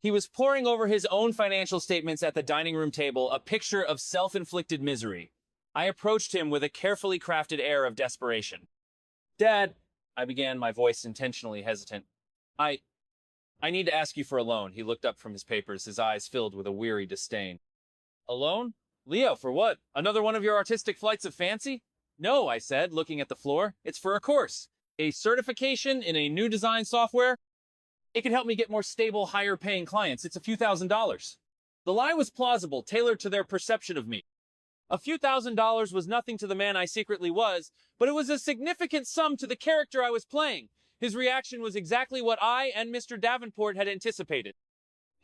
He was poring over his own financial statements at the dining room table, a picture of self-inflicted misery. I approached him with a carefully crafted air of desperation. "Dad," I began, my voice intentionally hesitant. I need to ask you for a loan." He looked up from his papers, his eyes filled with a weary disdain. "A loan? Leo, for what? Another one of your artistic flights of fancy?" "No," I said, looking at the floor. "It's for a course. A certification in a new design software. It could help me get more stable, higher-paying clients. It's a few $1,000s." The lie was plausible, tailored to their perception of me. A few $1,000s was nothing to the man I secretly was, but it was a significant sum to the character I was playing. His reaction was exactly what I and Mr. Davenport had anticipated.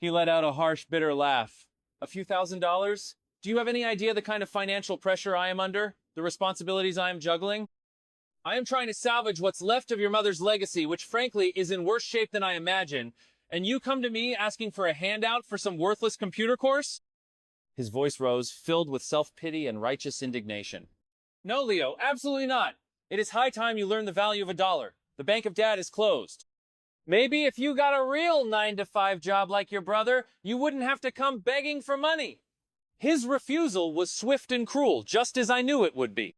He let out a harsh, bitter laugh. "A few $1,000s? Do you have any idea the kind of financial pressure I am under? The responsibilities I am juggling? I am trying to salvage what's left of your mother's legacy, which frankly is in worse shape than I imagine, and you come to me asking for a handout for some worthless computer course?" His voice rose, filled with self-pity and righteous indignation. "No, Leo, absolutely not. It is high time you learn the value of a dollar. The bank of Dad is closed. Maybe if you got a real 9-to-5 job like your brother, you wouldn't have to come begging for money." His refusal was swift and cruel, just as I knew it would be.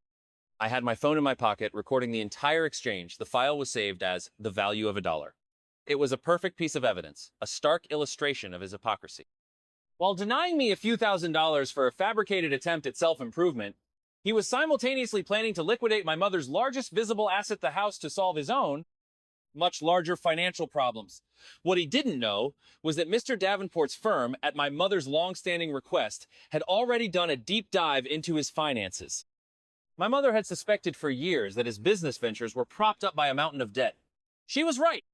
I had my phone in my pocket, recording the entire exchange. The file was saved as "the value of a dollar." It was a perfect piece of evidence, a stark illustration of his hypocrisy. While denying me a few $1,000s for a fabricated attempt at self-improvement, he was simultaneously planning to liquidate my mother's largest visible asset, the house, to solve his own, much larger financial problems. What he didn't know was that Mr. Davenport's firm, at my mother's long-standing request, had already done a deep dive into his finances. My mother had suspected for years that his business ventures were propped up by a mountain of debt. She was right.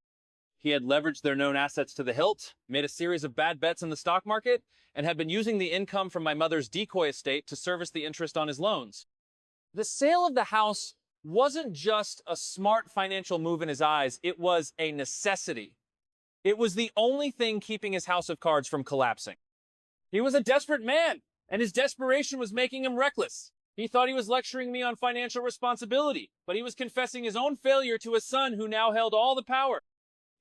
He had leveraged their known assets to the hilt, made a series of bad bets in the stock market, and had been using the income from my mother's decoy estate to service the interest on his loans. The sale of the house wasn't just a smart financial move in his eyes, it was a necessity. It was the only thing keeping his house of cards from collapsing. He was a desperate man, and his desperation was making him reckless. He thought he was lecturing me on financial responsibility, but he was confessing his own failure to a son who now held all the power.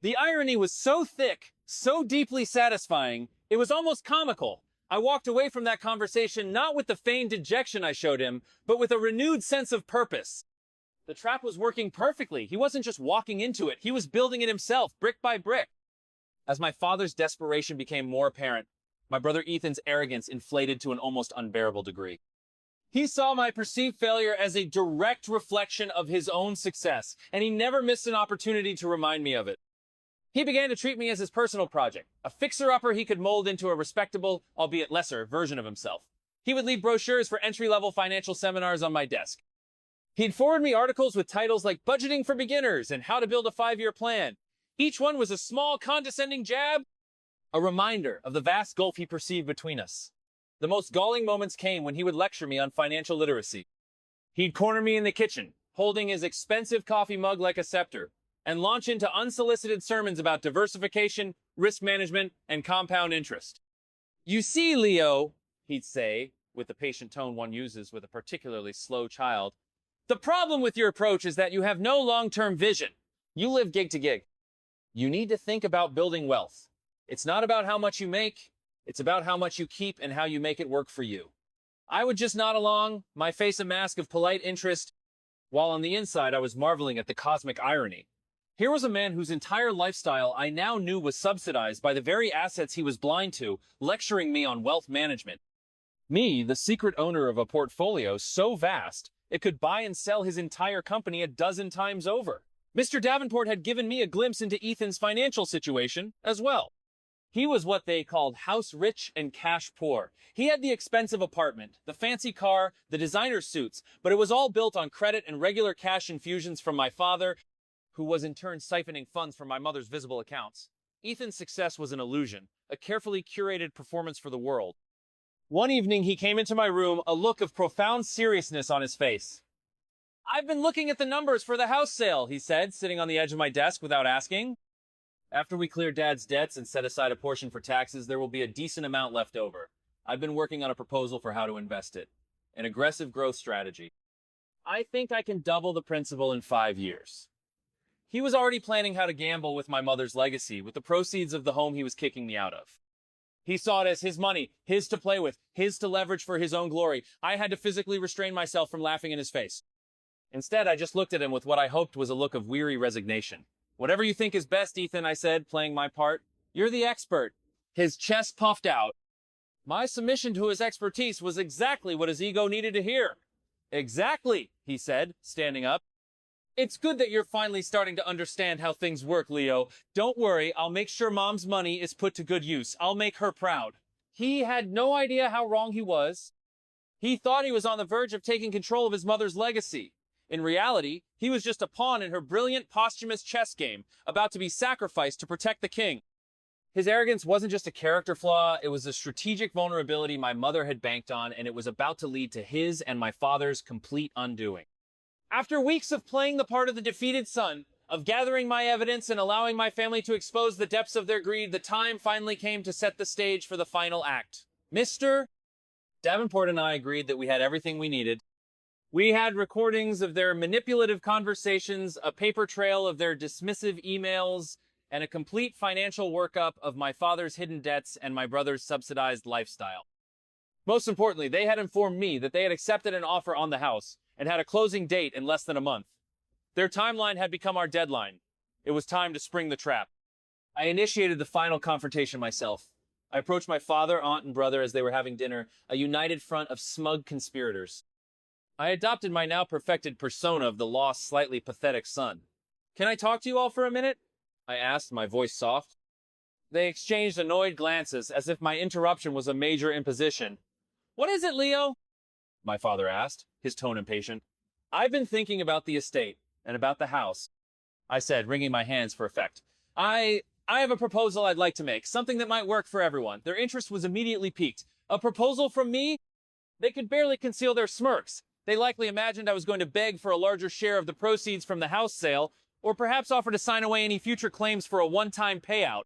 The irony was so thick, so deeply satisfying, it was almost comical. I walked away from that conversation not with the feigned dejection I showed him, but with a renewed sense of purpose. The trap was working perfectly. He wasn't just walking into it, he was building it himself, brick by brick. As my father's desperation became more apparent, my brother Ethan's arrogance inflated to an almost unbearable degree. He saw my perceived failure as a direct reflection of his own success, and he never missed an opportunity to remind me of it. He began to treat me as his personal project, a fixer-upper he could mold into a respectable, albeit lesser, version of himself. He would leave brochures for entry-level financial seminars on my desk. He'd forward me articles with titles like Budgeting for Beginners and How to Build a 5-Year Plan. Each one was a small, condescending jab, a reminder of the vast gulf he perceived between us. The most galling moments came when he would lecture me on financial literacy. He'd corner me in the kitchen, holding his expensive coffee mug like a scepter, and launch into unsolicited sermons about diversification, risk management, and compound interest. "You see, Leo," he'd say, with the patient tone one uses with a particularly slow child, "the problem with your approach is that you have no long-term vision. You live gig to gig. You need to think about building wealth. It's not about how much you make, it's about how much you keep and how you make it work for you." I would just nod along, my face a mask of polite interest, while on the inside I was marveling at the cosmic irony. Here was a man whose entire lifestyle I now knew was subsidized by the very assets he was blind to, lecturing me on wealth management. Me, the secret owner of a portfolio so vast, it could buy and sell his entire company a dozen times over. Mr. Davenport had given me a glimpse into Ethan's financial situation as well. He was what they called house rich and cash poor. He had the expensive apartment, the fancy car, the designer suits, but it was all built on credit and regular cash infusions from my father, who was in turn siphoning funds from my mother's visible accounts. Ethan's success was an illusion, a carefully curated performance for the world. One evening he came into my room, a look of profound seriousness on his face. "I've been looking at the numbers for the house sale," he said, sitting on the edge of my desk without asking. "After we clear Dad's debts and set aside a portion for taxes, there will be a decent amount left over. I've been working on a proposal for how to invest it. An aggressive growth strategy. I think I can double the principal in 5 years." He was already planning how to gamble with my mother's legacy, with the proceeds of the home he was kicking me out of. He saw it as his money, his to play with, his to leverage for his own glory. I had to physically restrain myself from laughing in his face. Instead, I just looked at him with what I hoped was a look of weary resignation. "Whatever you think is best, Ethan," I said, playing my part. "You're the expert." His chest puffed out. My submission to his expertise was exactly what his ego needed to hear. "Exactly," he said, standing up. "It's good that you're finally starting to understand how things work, Leo. Don't worry, I'll make sure Mom's money is put to good use. I'll make her proud." He had no idea how wrong he was. He thought he was on the verge of taking control of his mother's legacy. In reality, he was just a pawn in her brilliant posthumous chess game, about to be sacrificed to protect the king. His arrogance wasn't just a character flaw, it was a strategic vulnerability my mother had banked on, and it was about to lead to his and my father's complete undoing. After weeks of playing the part of the defeated son, of gathering my evidence and allowing my family to expose the depths of their greed, the time finally came to set the stage for the final act. Mr. Davenport and I agreed that we had everything we needed. We had recordings of their manipulative conversations, a paper trail of their dismissive emails, and a complete financial workup of my father's hidden debts and my brother's subsidized lifestyle. Most importantly, they had informed me that they had accepted an offer on the house and had a closing date in less than a month. Their timeline had become our deadline. It was time to spring the trap. I initiated the final confrontation myself. I approached my father, aunt, and brother as they were having dinner, a united front of smug conspirators. I adopted my now perfected persona of the lost, slightly pathetic son. "Can I talk to you all for a minute?" I asked, my voice soft. They exchanged annoyed glances, as if my interruption was a major imposition. "What is it, Leo?" my father asked, his tone impatient. "I've been thinking about the estate, and about the house," I said, wringing my hands for effect. I have a proposal I'd like to make, something that might work for everyone." Their interest was immediately piqued. "A proposal from me?" They could barely conceal their smirks. They likely imagined I was going to beg for a larger share of the proceeds from the house sale, or perhaps offer to sign away any future claims for a one-time payout.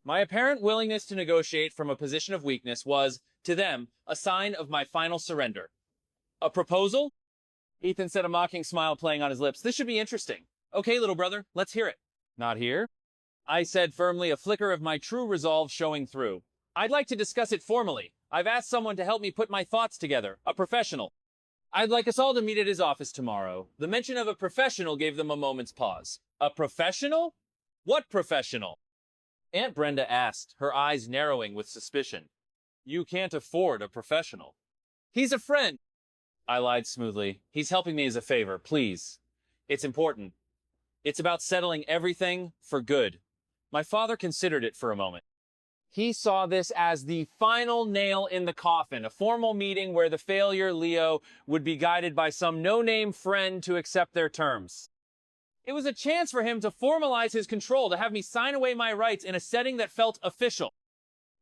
My apparent willingness to negotiate from a position of weakness was, to them, a sign of my final surrender. "A proposal?" Ethan said, a mocking smile playing on his lips. "This should be interesting. Okay, little brother, let's hear it." "Not here," I said firmly, a flicker of my true resolve showing through. "I'd like to discuss it formally. I've asked someone to help me put my thoughts together, a professional. I'd like us all to meet at his office tomorrow. The mention of a professional gave them a moment's pause. A professional? What professional? Aunt Brenda asked, her eyes narrowing with suspicion. You can't afford a professional. He's a friend. I lied smoothly. He's helping me as a favor, please. It's important. It's about settling everything for good. My father considered it for a moment. He saw this as the final nail in the coffin, a formal meeting where the failure, Leo, would be guided by some no-name friend to accept their terms. It was a chance for him to formalize his control, to have me sign away my rights in a setting that felt official.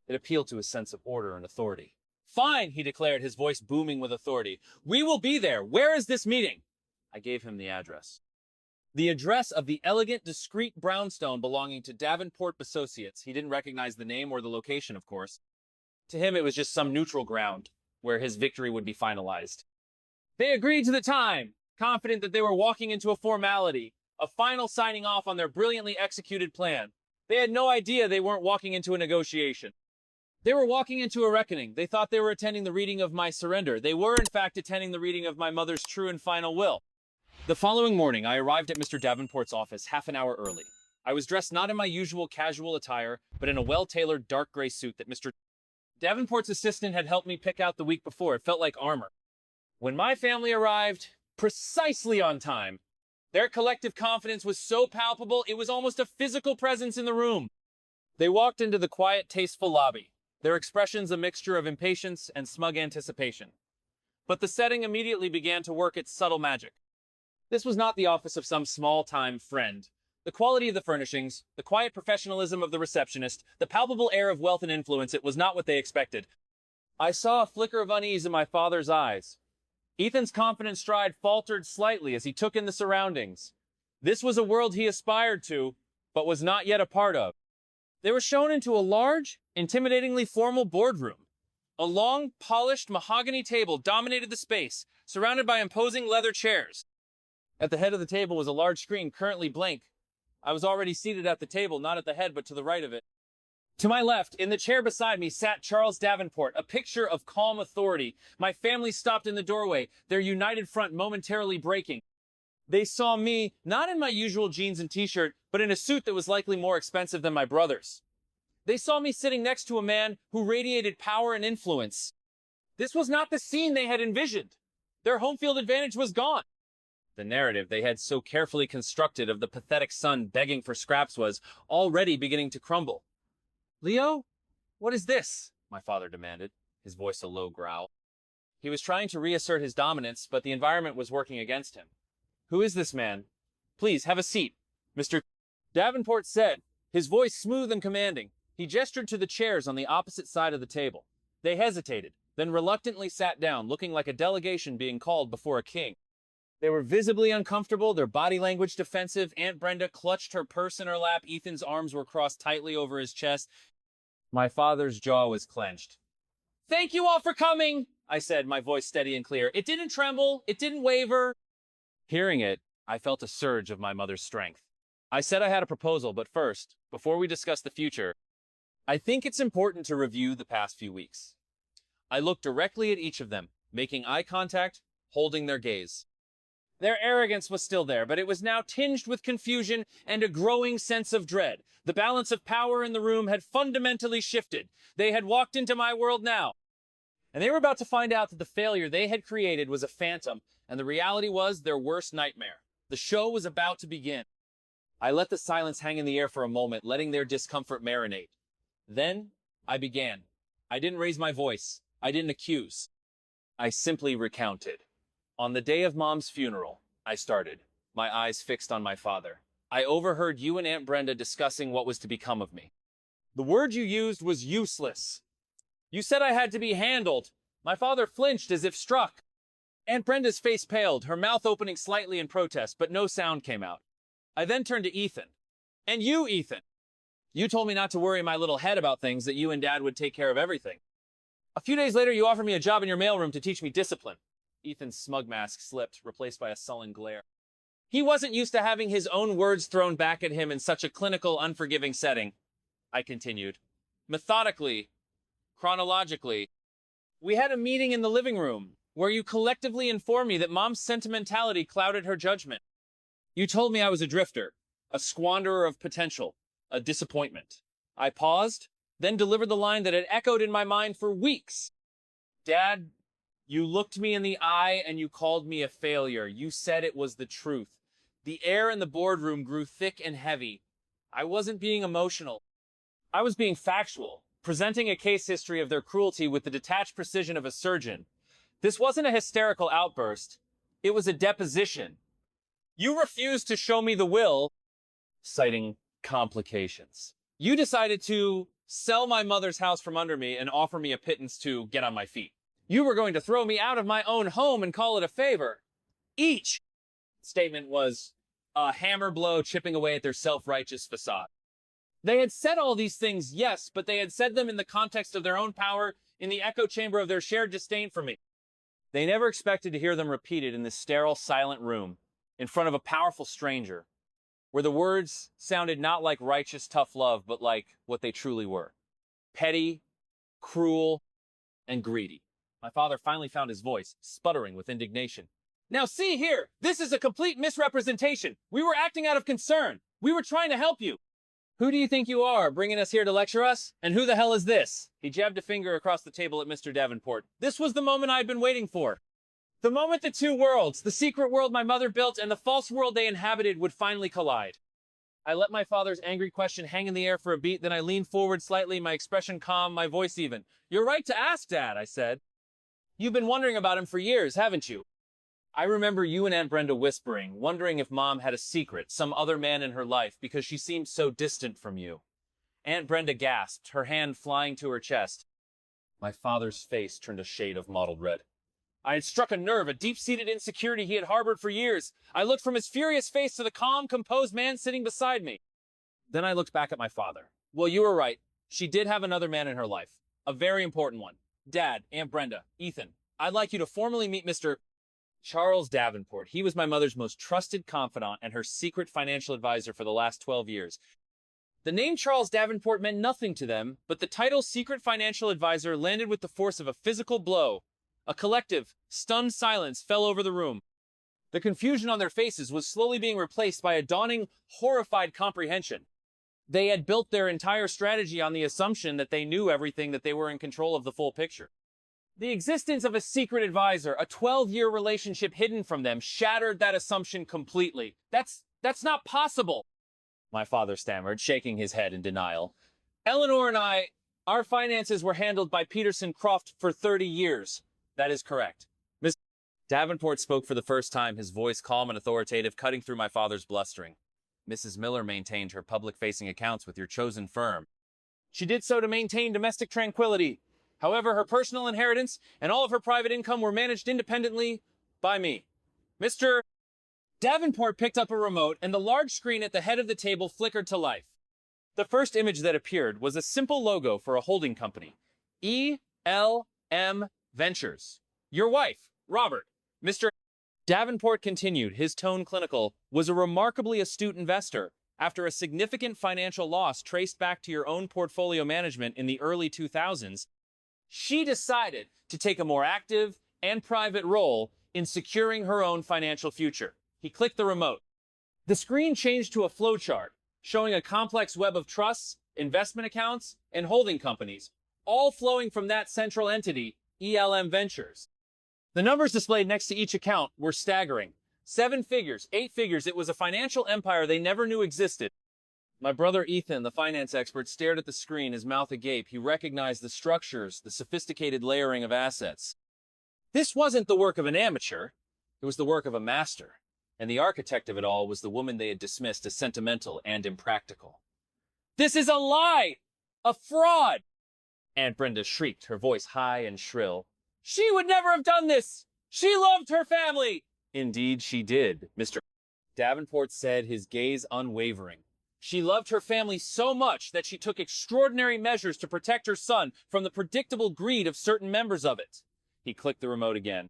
It appealed to his sense of order and authority. Fine, he declared, his voice booming with authority. We will be there. Where is this meeting? I gave him the address. The address of the elegant, discreet brownstone belonging to Davenport Associates. He didn't recognize the name or the location, of course. To him, it was just some neutral ground where his victory would be finalized. They agreed to the time, confident that they were walking into a formality, a final signing off on their brilliantly executed plan. They had no idea they weren't walking into a negotiation. They were walking into a reckoning. They thought they were attending the reading of my surrender. They were, in fact, attending the reading of my mother's true and final will. The following morning, I arrived at Mr. Davenport's office half an hour early. I was dressed not in my usual casual attire, but in a well-tailored dark gray suit that Mr. Davenport's assistant had helped me pick out the week before. It felt like armor. When my family arrived, precisely on time, their collective confidence was so palpable, it was almost a physical presence in the room. They walked into the quiet, tasteful lobby, their expressions a mixture of impatience and smug anticipation. But the setting immediately began to work its subtle magic. This was not the office of some small-time friend. The quality of the furnishings, the quiet professionalism of the receptionist, the palpable air of wealth and influence, it was not what they expected. I saw a flicker of unease in my father's eyes. Ethan's confident stride faltered slightly as he took in the surroundings. This was a world he aspired to, but was not yet a part of. They were shown into a large, intimidatingly formal boardroom. A long, polished mahogany table dominated the space, surrounded by imposing leather chairs. At the head of the table was a large screen, currently blank. I was already seated at the table, not at the head, but to the right of it. To my left, in the chair beside me, sat Charles Davenport, a picture of calm authority. My family stopped in the doorway, their united front momentarily breaking. They saw me, not in my usual jeans and t-shirt, but in a suit that was likely more expensive than my brother's. They saw me sitting next to a man who radiated power and influence. This was not the scene they had envisioned. Their home field advantage was gone. The narrative they had so carefully constructed of the pathetic son begging for scraps was already beginning to crumble. Leo, what is this? My father demanded, his voice a low growl. He was trying to reassert his dominance, but the environment was working against him. Who is this man? Please, have a seat, Mr. Davenport said, his voice smooth and commanding. He gestured to the chairs on the opposite side of the table. They hesitated, then reluctantly sat down, looking like a delegation being called before a king. They were visibly uncomfortable, their body language defensive. Aunt Brenda clutched her purse in her lap. Ethan's arms were crossed tightly over his chest. My father's jaw was clenched. Thank you all for coming, I said, my voice steady and clear. It didn't tremble. It didn't waver. Hearing it, I felt a surge of my mother's strength. I said I had a proposal, but first, before we discuss the future, I think it's important to review the past few weeks. I looked directly at each of them, making eye contact, holding their gaze. Their arrogance was still there, but it was now tinged with confusion and a growing sense of dread. The balance of power in the room had fundamentally shifted. They had walked into my world now. And they were about to find out that the failure they had created was a phantom, and the reality was their worst nightmare. The show was about to begin. I let the silence hang in the air for a moment, letting their discomfort marinate. Then, I began. I didn't raise my voice. I didn't accuse. I simply recounted. On the day of Mom's funeral, I started, my eyes fixed on my father. I overheard you and Aunt Brenda discussing what was to become of me. The word you used was useless. You said I had to be handled. My father flinched as if struck. Aunt Brenda's face paled, her mouth opening slightly in protest, but no sound came out. I then turned to Ethan. And you, Ethan. You told me not to worry my little head about things, that you and Dad would take care of everything. A few days later, you offered me a job in your mailroom to teach me discipline. Ethan's smug mask slipped, replaced by a sullen glare. He wasn't used to having his own words thrown back at him in such a clinical, unforgiving setting. I continued. Methodically, chronologically, We had a meeting in the living room where you collectively informed me that Mom's sentimentality clouded her judgment. You told me I was a drifter, a squanderer of potential, a disappointment. I paused, then delivered the line that had echoed in my mind for weeks. Dad, you looked me in the eye and you called me a failure. You said it was the truth. The air in the boardroom grew thick and heavy. I wasn't being emotional. I was being factual, presenting a case history of their cruelty with the detached precision of a surgeon. This wasn't a hysterical outburst. It was a deposition. You refused to show me the will, citing complications. You decided to sell my mother's house from under me and offer me a pittance to get on my feet. You were going to throw me out of my own home and call it a favor. Each statement was a hammer blow chipping away at their self-righteous facade. They had said all these things, yes, but they had said them in the context of their own power, in the echo chamber of their shared disdain for me. They never expected to hear them repeated in this sterile, silent room, in front of a powerful stranger, where the words sounded not like righteous, tough love, but like what they truly were. Petty, cruel, and greedy. My father finally found his voice, sputtering with indignation. Now see here, this is a complete misrepresentation. We were acting out of concern. We were trying to help you. Who do you think you are, bringing us here to lecture us? And who the hell is this? He jabbed a finger across the table at Mr. Davenport. This was the moment I had been waiting for. The moment the two worlds, the secret world my mother built and the false world they inhabited, would finally collide. I let my father's angry question hang in the air for a beat, then I leaned forward slightly, my expression calm, my voice even. You're right to ask, Dad, I said. You've been wondering about him for years, haven't you? I remember you and Aunt Brenda whispering, wondering if Mom had a secret, some other man in her life, because she seemed so distant from you. Aunt Brenda gasped, her hand flying to her chest. My father's face turned a shade of mottled red. I had struck a nerve, a deep-seated insecurity he had harbored for years. I looked from his furious face to the calm, composed man sitting beside me. Then I looked back at my father. Well, you were right. She did have another man in her life. A very important one. Dad, Aunt Brenda, Ethan, I'd like you to formally meet Mr. Charles Davenport. He was my mother's most trusted confidant and her secret financial advisor for the last 12 years. The name Charles Davenport meant nothing to them, but the title secret financial advisor landed with the force of a physical blow. A collective, stunned silence fell over the room. The confusion on their faces was slowly being replaced by a dawning, horrified comprehension. They had built their entire strategy on the assumption that they knew everything, that they were in control of the full picture. The existence of a secret advisor, a 12-year relationship hidden from them, shattered that assumption completely. That's not possible, my father stammered, shaking his head in denial. Eleanor and I, our finances were handled by Peterson Croft for 30 years. That is correct. Miss Davenport spoke for the first time, his voice calm and authoritative, cutting through my father's blustering. Mrs. Miller maintained her public-facing accounts with your chosen firm. She did so to maintain domestic tranquility. However, her personal inheritance and all of her private income were managed independently by me. Mr. Davenport picked up a remote, and the large screen at the head of the table flickered to life. The first image that appeared was a simple logo for a holding company. E.L.M. Ventures. Your wife, Robert. Mr. Davenport continued, his tone clinical, was a remarkably astute investor. After a significant financial loss traced back to your own portfolio management in the early 2000s, she decided to take a more active and private role in securing her own financial future. He clicked the remote. The screen changed to a flowchart, showing a complex web of trusts, investment accounts, and holding companies, all flowing from that central entity, ELM Ventures. The numbers displayed next to each account were staggering. 7 figures, 8 figures, it was a financial empire they never knew existed. My brother Ethan, the finance expert, stared at the screen, his mouth agape. He recognized the structures, the sophisticated layering of assets. This wasn't the work of an amateur. It was the work of a master. And the architect of it all was the woman they had dismissed as sentimental and impractical. This is a lie! A fraud! Aunt Brenda shrieked, her voice high and shrill. She would never have done this! She loved her family! Indeed she did, Mr. Davenport said, his gaze unwavering. She loved her family so much that she took extraordinary measures to protect her son from the predictable greed of certain members of it. He clicked the remote again.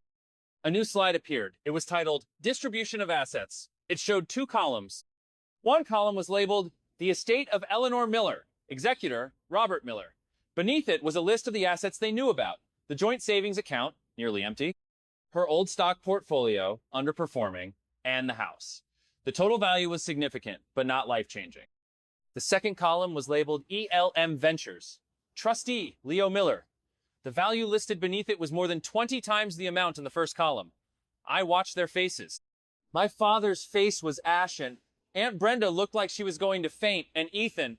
A new slide appeared. It was titled, Distribution of Assets. It showed 2 columns. One column was labeled, The Estate of Eleanor Miller, Executor, Robert Miller. Beneath it was a list of the assets they knew about. The joint savings account, nearly empty, her old stock portfolio, underperforming, and the house. The total value was significant, but not life-changing. The second column was labeled ELM Ventures. Trustee, Leo Miller. The value listed beneath it was more than 20 times the amount in the first column. I watched their faces. My father's face was ashen. Aunt Brenda looked like she was going to faint, and Ethan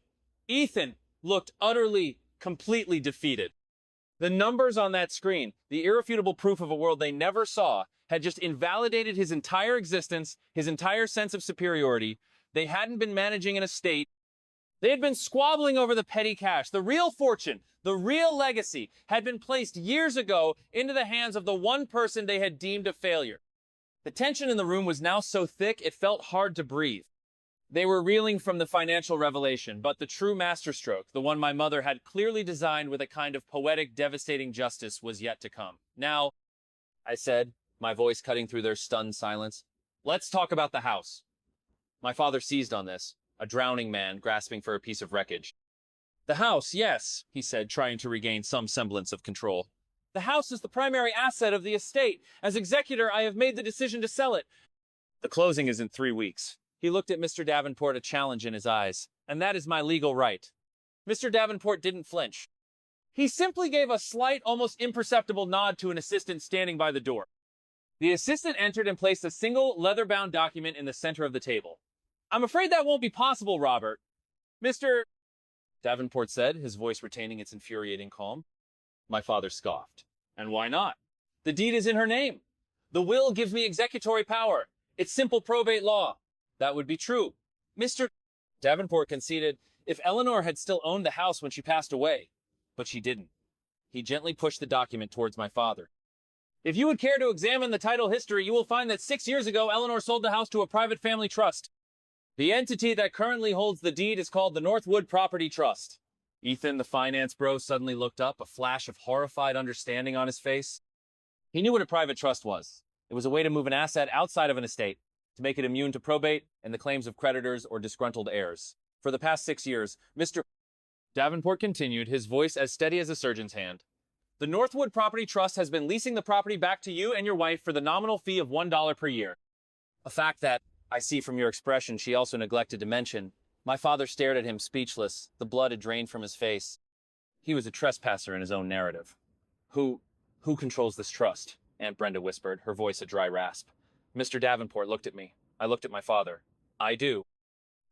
looked utterly, completely defeated. The numbers on that screen, the irrefutable proof of a world they never saw, had just invalidated his entire existence, his entire sense of superiority. They hadn't been managing an estate. They had been squabbling over the petty cash. The real fortune, the real legacy, had been placed years ago into the hands of the one person they had deemed a failure. The tension in the room was now so thick it felt hard to breathe. They were reeling from the financial revelation, but the true masterstroke, the one my mother had clearly designed with a kind of poetic, devastating justice, was yet to come. Now, I said, my voice cutting through their stunned silence, let's talk about the house. My father seized on this, a drowning man grasping for a piece of wreckage. The house, yes, he said, trying to regain some semblance of control. The house is the primary asset of the estate. As executor, I have made the decision to sell it. The closing is in 3 weeks. He looked at Mr. Davenport, a challenge in his eyes. And that is my legal right. Mr. Davenport didn't flinch. He simply gave a slight, almost imperceptible nod to an assistant standing by the door. The assistant entered and placed a single leather-bound document in the center of the table. I'm afraid that won't be possible, Robert. Mr. Davenport said, his voice retaining its infuriating calm. My father scoffed. And why not? The deed is in her name. The will gives me executory power. It's simple probate law. That would be true. Mr. Davenport conceded if Eleanor had still owned the house when she passed away. But she didn't. He gently pushed the document towards my father. If you would care to examine the title history, you will find that 6 years ago, Eleanor sold the house to a private family trust. The entity that currently holds the deed is called the Northwood Property Trust. Ethan, the finance bro, suddenly looked up, a flash of horrified understanding on his face. He knew what a private trust was. It was a way to move an asset outside of an estate, to make it immune to probate and the claims of creditors or disgruntled heirs. For the past 6 years, Mr. Davenport continued, his voice as steady as a surgeon's hand. The Northwood Property Trust has been leasing the property back to you and your wife for the nominal fee of $1 per year. A fact that, I see from your expression, she also neglected to mention. My father stared at him speechless. The blood had drained from his face. He was a trespasser in his own narrative. Who controls this trust? Aunt Brenda whispered, her voice a dry rasp. Mr. Davenport looked at me. I looked at my father. I do.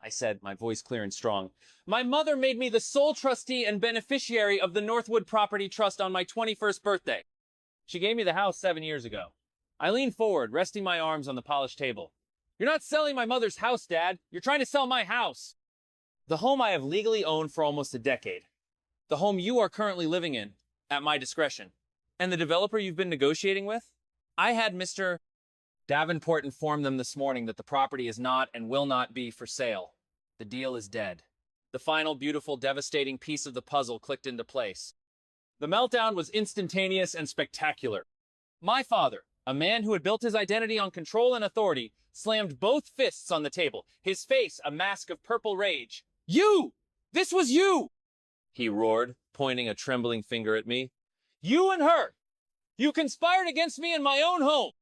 I said, my voice clear and strong. My mother made me the sole trustee and beneficiary of the Northwood Property Trust on my 21st birthday. She gave me the house 7 years ago. I leaned forward, resting my arms on the polished table. You're not selling my mother's house, Dad. You're trying to sell my house. The home I have legally owned for almost a decade. The home you are currently living in, at my discretion. And the developer you've been negotiating with? I had Mr. Davenport inform them this morning that the property is not and will not be for sale. The deal is dead. The final beautiful, devastating piece of the puzzle clicked into place. The meltdown was instantaneous and spectacular. My father, a man who had built his identity on control and authority, slammed both fists on the table, his face a mask of purple rage. You! This was you! He roared, pointing a trembling finger at me. You and her! You conspired against me in my own home!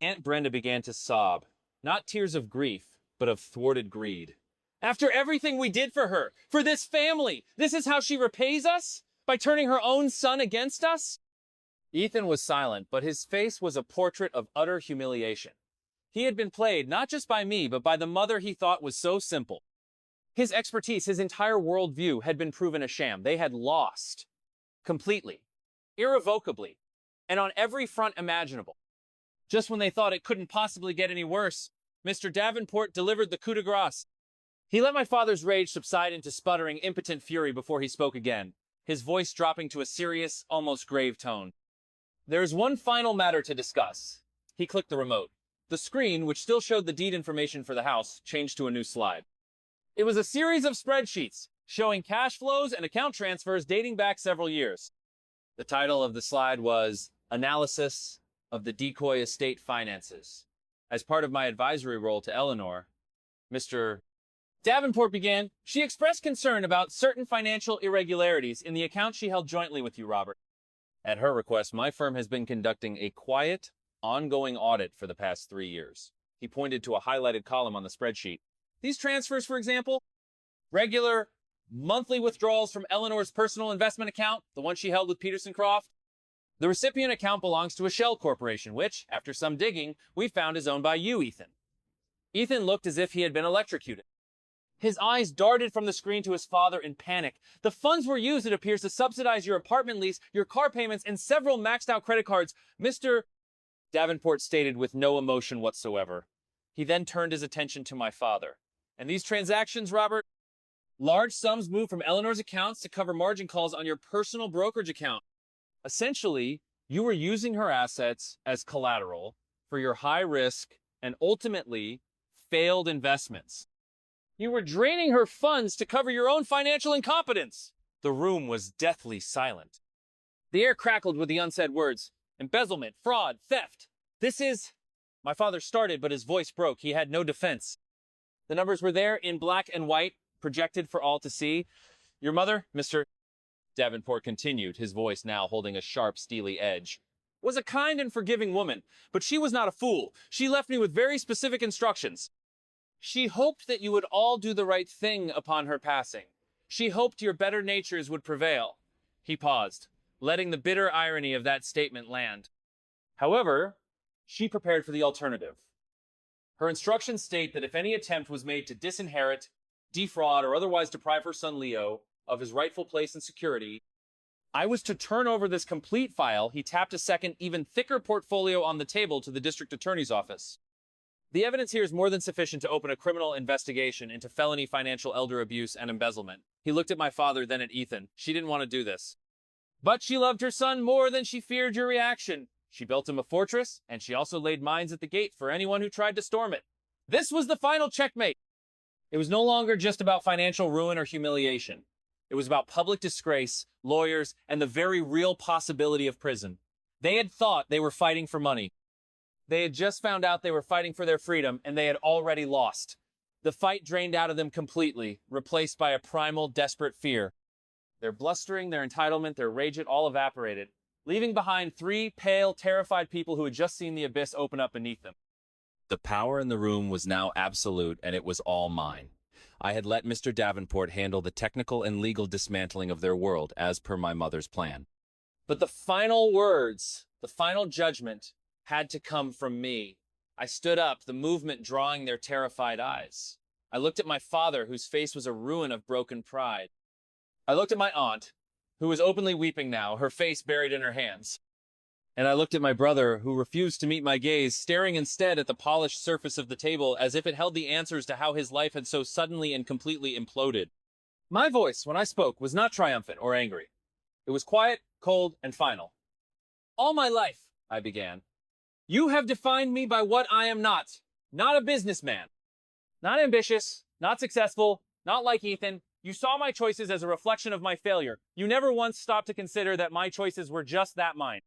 Aunt Brenda began to sob, not tears of grief, but of thwarted greed. After everything we did for her, for this family, this is how she repays us? By turning her own son against us? Ethan was silent, but his face was a portrait of utter humiliation. He had been played not just by me, but by the mother he thought was so simple. His expertise, his entire worldview had been proven a sham. They had lost. Completely. Irrevocably. And on every front imaginable. Just when they thought it couldn't possibly get any worse, Mr. Davenport delivered the coup de grace. He let my father's rage subside into sputtering, impotent fury before he spoke again, his voice dropping to a serious, almost grave tone. There is one final matter to discuss. He clicked the remote. The screen, which still showed the deed information for the house, changed to a new slide. It was a series of spreadsheets showing cash flows and account transfers dating back several years. The title of the slide was Analysis of the Decoy Estate Finances. As part of my advisory role to Eleanor, Mr. Davenport began. She expressed concern about certain financial irregularities in the account she held jointly with you, Robert. At her request, my firm has been conducting a quiet, ongoing audit for the past 3 years. He pointed to a highlighted column on the spreadsheet. These transfers, for example, regular monthly withdrawals from Eleanor's personal investment account, the one she held with Peterson Croft. The recipient account belongs to a shell corporation, which, after some digging, we found is owned by you, Ethan. Ethan looked as if he had been electrocuted. His eyes darted from the screen to his father in panic. The funds were used, it appears, to subsidize your apartment lease, your car payments, and several maxed-out credit cards. Mr. Davenport stated with no emotion whatsoever. He then turned his attention to my father. And these transactions, Robert? Large sums moved from Eleanor's accounts to cover margin calls on your personal brokerage account. Essentially, you were using her assets as collateral for your high-risk and ultimately failed investments. You were draining her funds to cover your own financial incompetence. The room was deathly silent. The air crackled with the unsaid words. Embezzlement, fraud, theft. This is... My father started, but his voice broke. He had no defense. The numbers were there in black and white, projected for all to see. Your mother, Mr. Davenport continued, his voice now holding a sharp, steely edge, was a kind and forgiving woman, but she was not a fool. She left me with very specific instructions. She hoped that you would all do the right thing upon her passing. She hoped your better natures would prevail. He paused, letting the bitter irony of that statement land. However, she prepared for the alternative. Her instructions state that if any attempt was made to disinherit, defraud, or otherwise deprive her son Leo of his rightful place in security, I was to turn over this complete file. He tapped a second, even thicker portfolio on the table to the district attorney's office. The evidence here is more than sufficient to open a criminal investigation into felony financial elder abuse and embezzlement. He looked at my father, then at Ethan. She didn't want to do this. But she loved her son more than she feared your reaction. She built him a fortress, and she also laid mines at the gate for anyone who tried to storm it. This was the final checkmate. It was no longer just about financial ruin or humiliation. It was about public disgrace, lawyers, and the very real possibility of prison. They had thought they were fighting for money. They had just found out they were fighting for their freedom, and they had already lost. The fight drained out of them completely, replaced by a primal, desperate fear. Their blustering, their entitlement, their rage, it all evaporated, leaving behind 3 pale, terrified people who had just seen the abyss open up beneath them. The power in the room was now absolute, and it was all mine. I had let Mr. Davenport handle the technical and legal dismantling of their world, as per my mother's plan. But the final words, the final judgment, had to come from me. I stood up, the movement drawing their terrified eyes. I looked at my father, whose face was a ruin of broken pride. I looked at my aunt, who was openly weeping now, her face buried in her hands. And I looked at my brother, who refused to meet my gaze, staring instead at the polished surface of the table as if it held the answers to how his life had so suddenly and completely imploded. My voice, when I spoke, was not triumphant or angry. It was quiet, cold, and final. All my life, I began, you have defined me by what I am not. Not a businessman. Not ambitious, not successful, not like Ethan. You saw my choices as a reflection of my failure. You never once stopped to consider that my choices were just that mine.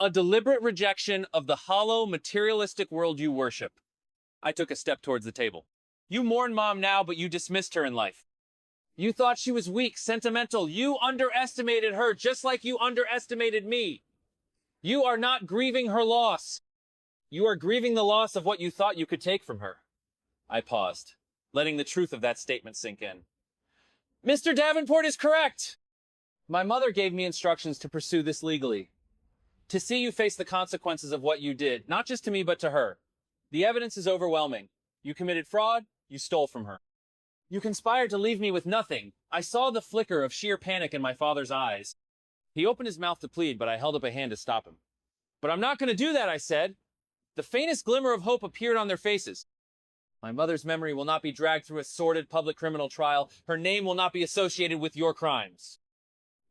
A deliberate rejection of the hollow, materialistic world you worship. I took a step towards the table. You mourn Mom now, but you dismissed her in life. You thought she was weak, sentimental. You underestimated her, just like you underestimated me. You are not grieving her loss. You are grieving the loss of what you thought you could take from her. I paused, letting the truth of that statement sink in. Mr. Davenport is correct. My mother gave me instructions to pursue this legally. To see you face the consequences of what you did, not just to me, but to her. The evidence is overwhelming. You committed fraud, you stole from her. You conspired to leave me with nothing. I saw the flicker of sheer panic in my father's eyes. He opened his mouth to plead, but I held up a hand to stop him. But I'm not going to do that, I said. The faintest glimmer of hope appeared on their faces. My mother's memory will not be dragged through a sordid public criminal trial. Her name will not be associated with your crimes.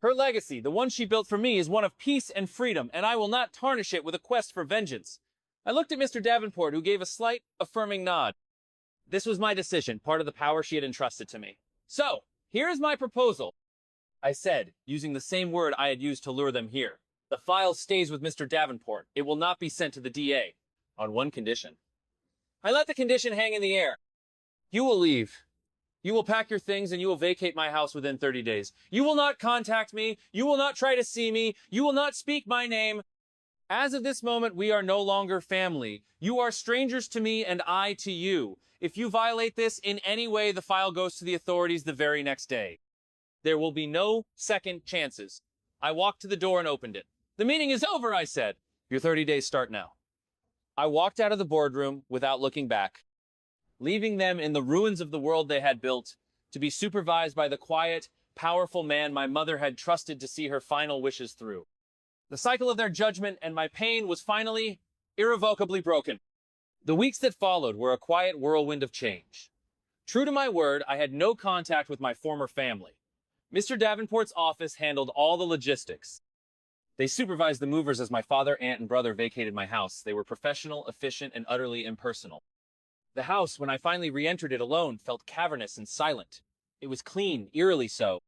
Her legacy, the one she built for me, is one of peace and freedom, and I will not tarnish it with a quest for vengeance. I looked at Mr. Davenport, who gave a slight, affirming nod. This was my decision, part of the power she had entrusted to me. So, here is my proposal, I said, using the same word I had used to lure them here. The file stays with Mr. Davenport. It will not be sent to the DA, on one condition. I let the condition hang in the air. You will leave. You will pack your things and you will vacate my house within 30 days. You will not contact me. You will not try to see me. You will not speak my name. As of this moment, we are no longer family. You are strangers to me and I to you. If you violate this in any way, the file goes to the authorities the very next day. There will be no second chances. I walked to the door and opened it. The meeting is over, I said. Your 30 days start now. I walked out of the boardroom without looking back, leaving them in the ruins of the world they had built, to be supervised by the quiet, powerful man my mother had trusted to see her final wishes through. The cycle of their judgment and my pain was finally, irrevocably broken. The weeks that followed were a quiet whirlwind of change. True to my word, I had no contact with my former family. Mr. Davenport's office handled all the logistics. They supervised the movers as my father, aunt, and brother vacated my house. They were professional, efficient, and utterly impersonal. The house, when I finally re-entered it alone, felt cavernous and silent. It was clean, eerily so.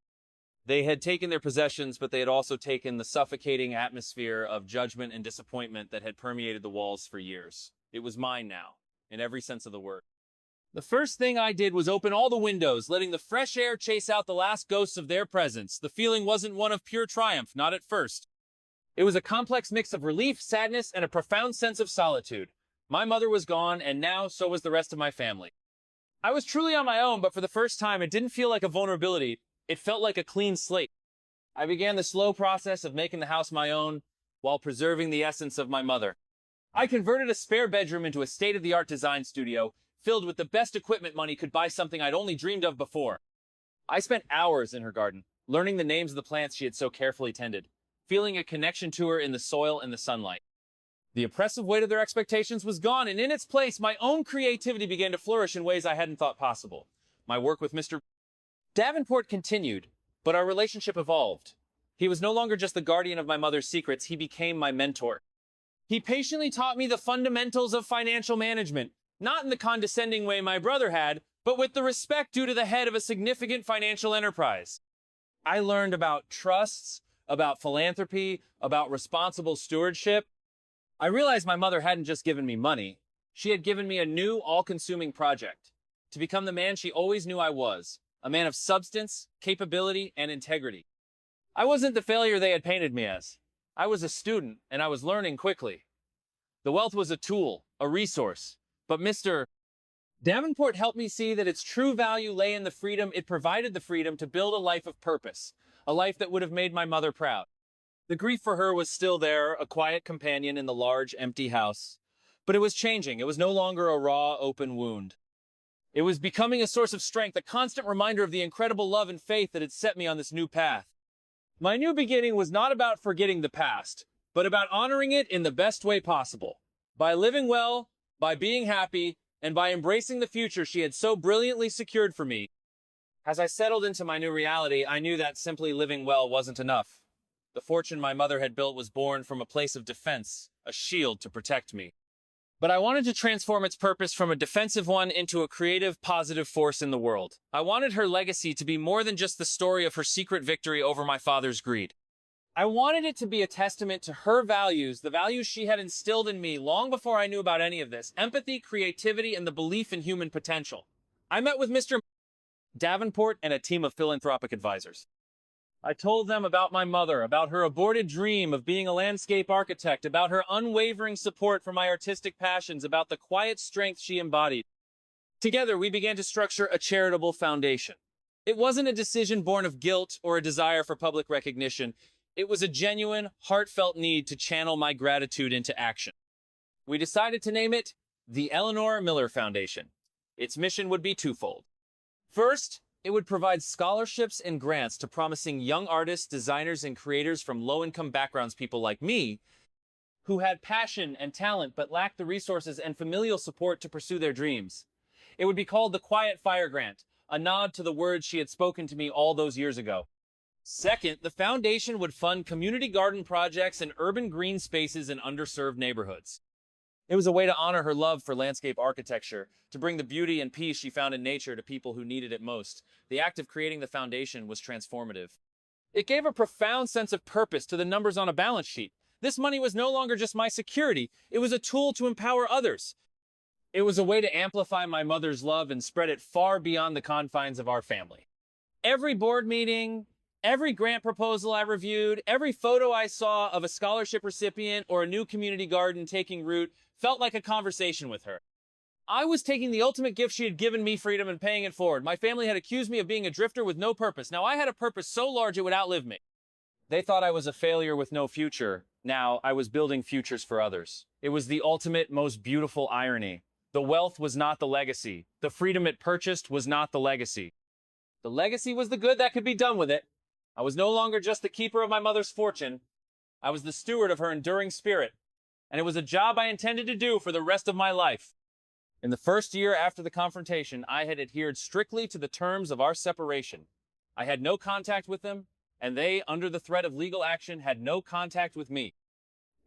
They had taken their possessions, but they had also taken the suffocating atmosphere of judgment and disappointment that had permeated the walls for years. It was mine now, in every sense of the word. The first thing I did was open all the windows, letting the fresh air chase out the last ghosts of their presence. The feeling wasn't one of pure triumph, not at first. It was a complex mix of relief, sadness, and a profound sense of solitude. My mother was gone, and now so was the rest of my family. I was truly on my own, but for the first time, it didn't feel like a vulnerability. It felt like a clean slate. I began the slow process of making the house my own, while preserving the essence of my mother. I converted a spare bedroom into a state-of-the-art design studio, filled with the best equipment money could buy, something I'd only dreamed of before. I spent hours in her garden, learning the names of the plants she had so carefully tended, feeling a connection to her in the soil and the sunlight. The oppressive weight of their expectations was gone, and in its place, my own creativity began to flourish in ways I hadn't thought possible. My work with Mr. Davenport continued, but our relationship evolved. He was no longer just the guardian of my mother's secrets, he became my mentor. He patiently taught me the fundamentals of financial management, not in the condescending way my brother had, but with the respect due to the head of a significant financial enterprise. I learned about trusts, about philanthropy, about responsible stewardship. I realized my mother hadn't just given me money. She had given me a new, all-consuming project, to become the man she always knew I was, a man of substance, capability, and integrity. I wasn't the failure they had painted me as. I was a student, and I was learning quickly. The wealth was a tool, a resource, but Mr. Davenport helped me see that its true value lay in the freedom it provided, the freedom to build a life of purpose, a life that would have made my mother proud. The grief for her was still there, a quiet companion in the large, empty house. But it was changing. It was no longer a raw, open wound. It was becoming a source of strength, a constant reminder of the incredible love and faith that had set me on this new path. My new beginning was not about forgetting the past, but about honoring it in the best way possible. By living well, by being happy, and by embracing the future she had so brilliantly secured for me. As I settled into my new reality, I knew that simply living well wasn't enough. The fortune my mother had built was born from a place of defense, a shield to protect me. But I wanted to transform its purpose from a defensive one into a creative, positive force in the world. I wanted her legacy to be more than just the story of her secret victory over my father's greed. I wanted it to be a testament to her values, the values she had instilled in me long before I knew about any of this: empathy, creativity, and the belief in human potential. I met with Mr. Davenport and a team of philanthropic advisors. I told them about my mother, about her aborted dream of being a landscape architect, about her unwavering support for my artistic passions, about the quiet strength she embodied. Together, we began to structure a charitable foundation. It wasn't a decision born of guilt or a desire for public recognition. It was a genuine, heartfelt need to channel my gratitude into action. We decided to name it the Eleanor Miller Foundation. Its mission would be twofold. First, it would provide scholarships and grants to promising young artists, designers, and creators from low-income backgrounds, people like me, who had passion and talent but lacked the resources and familial support to pursue their dreams. It would be called the Quiet Fire Grant, a nod to the words she had spoken to me all those years ago. Second, the foundation would fund community garden projects and urban green spaces in underserved neighborhoods. It was a way to honor her love for landscape architecture, to bring the beauty and peace she found in nature to people who needed it most. The act of creating the foundation was transformative. It gave a profound sense of purpose to the numbers on a balance sheet. This money was no longer just my security, it was a tool to empower others. It was a way to amplify my mother's love and spread it far beyond the confines of our family. Every board meeting, every grant proposal I reviewed, every photo I saw of a scholarship recipient or a new community garden taking root felt like a conversation with her. I was taking the ultimate gift she had given me, freedom, and paying it forward. My family had accused me of being a drifter with no purpose. Now I had a purpose so large it would outlive me. They thought I was a failure with no future. Now I was building futures for others. It was the ultimate, most beautiful irony. The wealth was not the legacy. The freedom it purchased was not the legacy. The legacy was the good that could be done with it. I was no longer just the keeper of my mother's fortune. I was the steward of her enduring spirit. And it was a job I intended to do for the rest of my life. In the first year after the confrontation, I had adhered strictly to the terms of our separation. I had no contact with them, and they, under the threat of legal action, had no contact with me.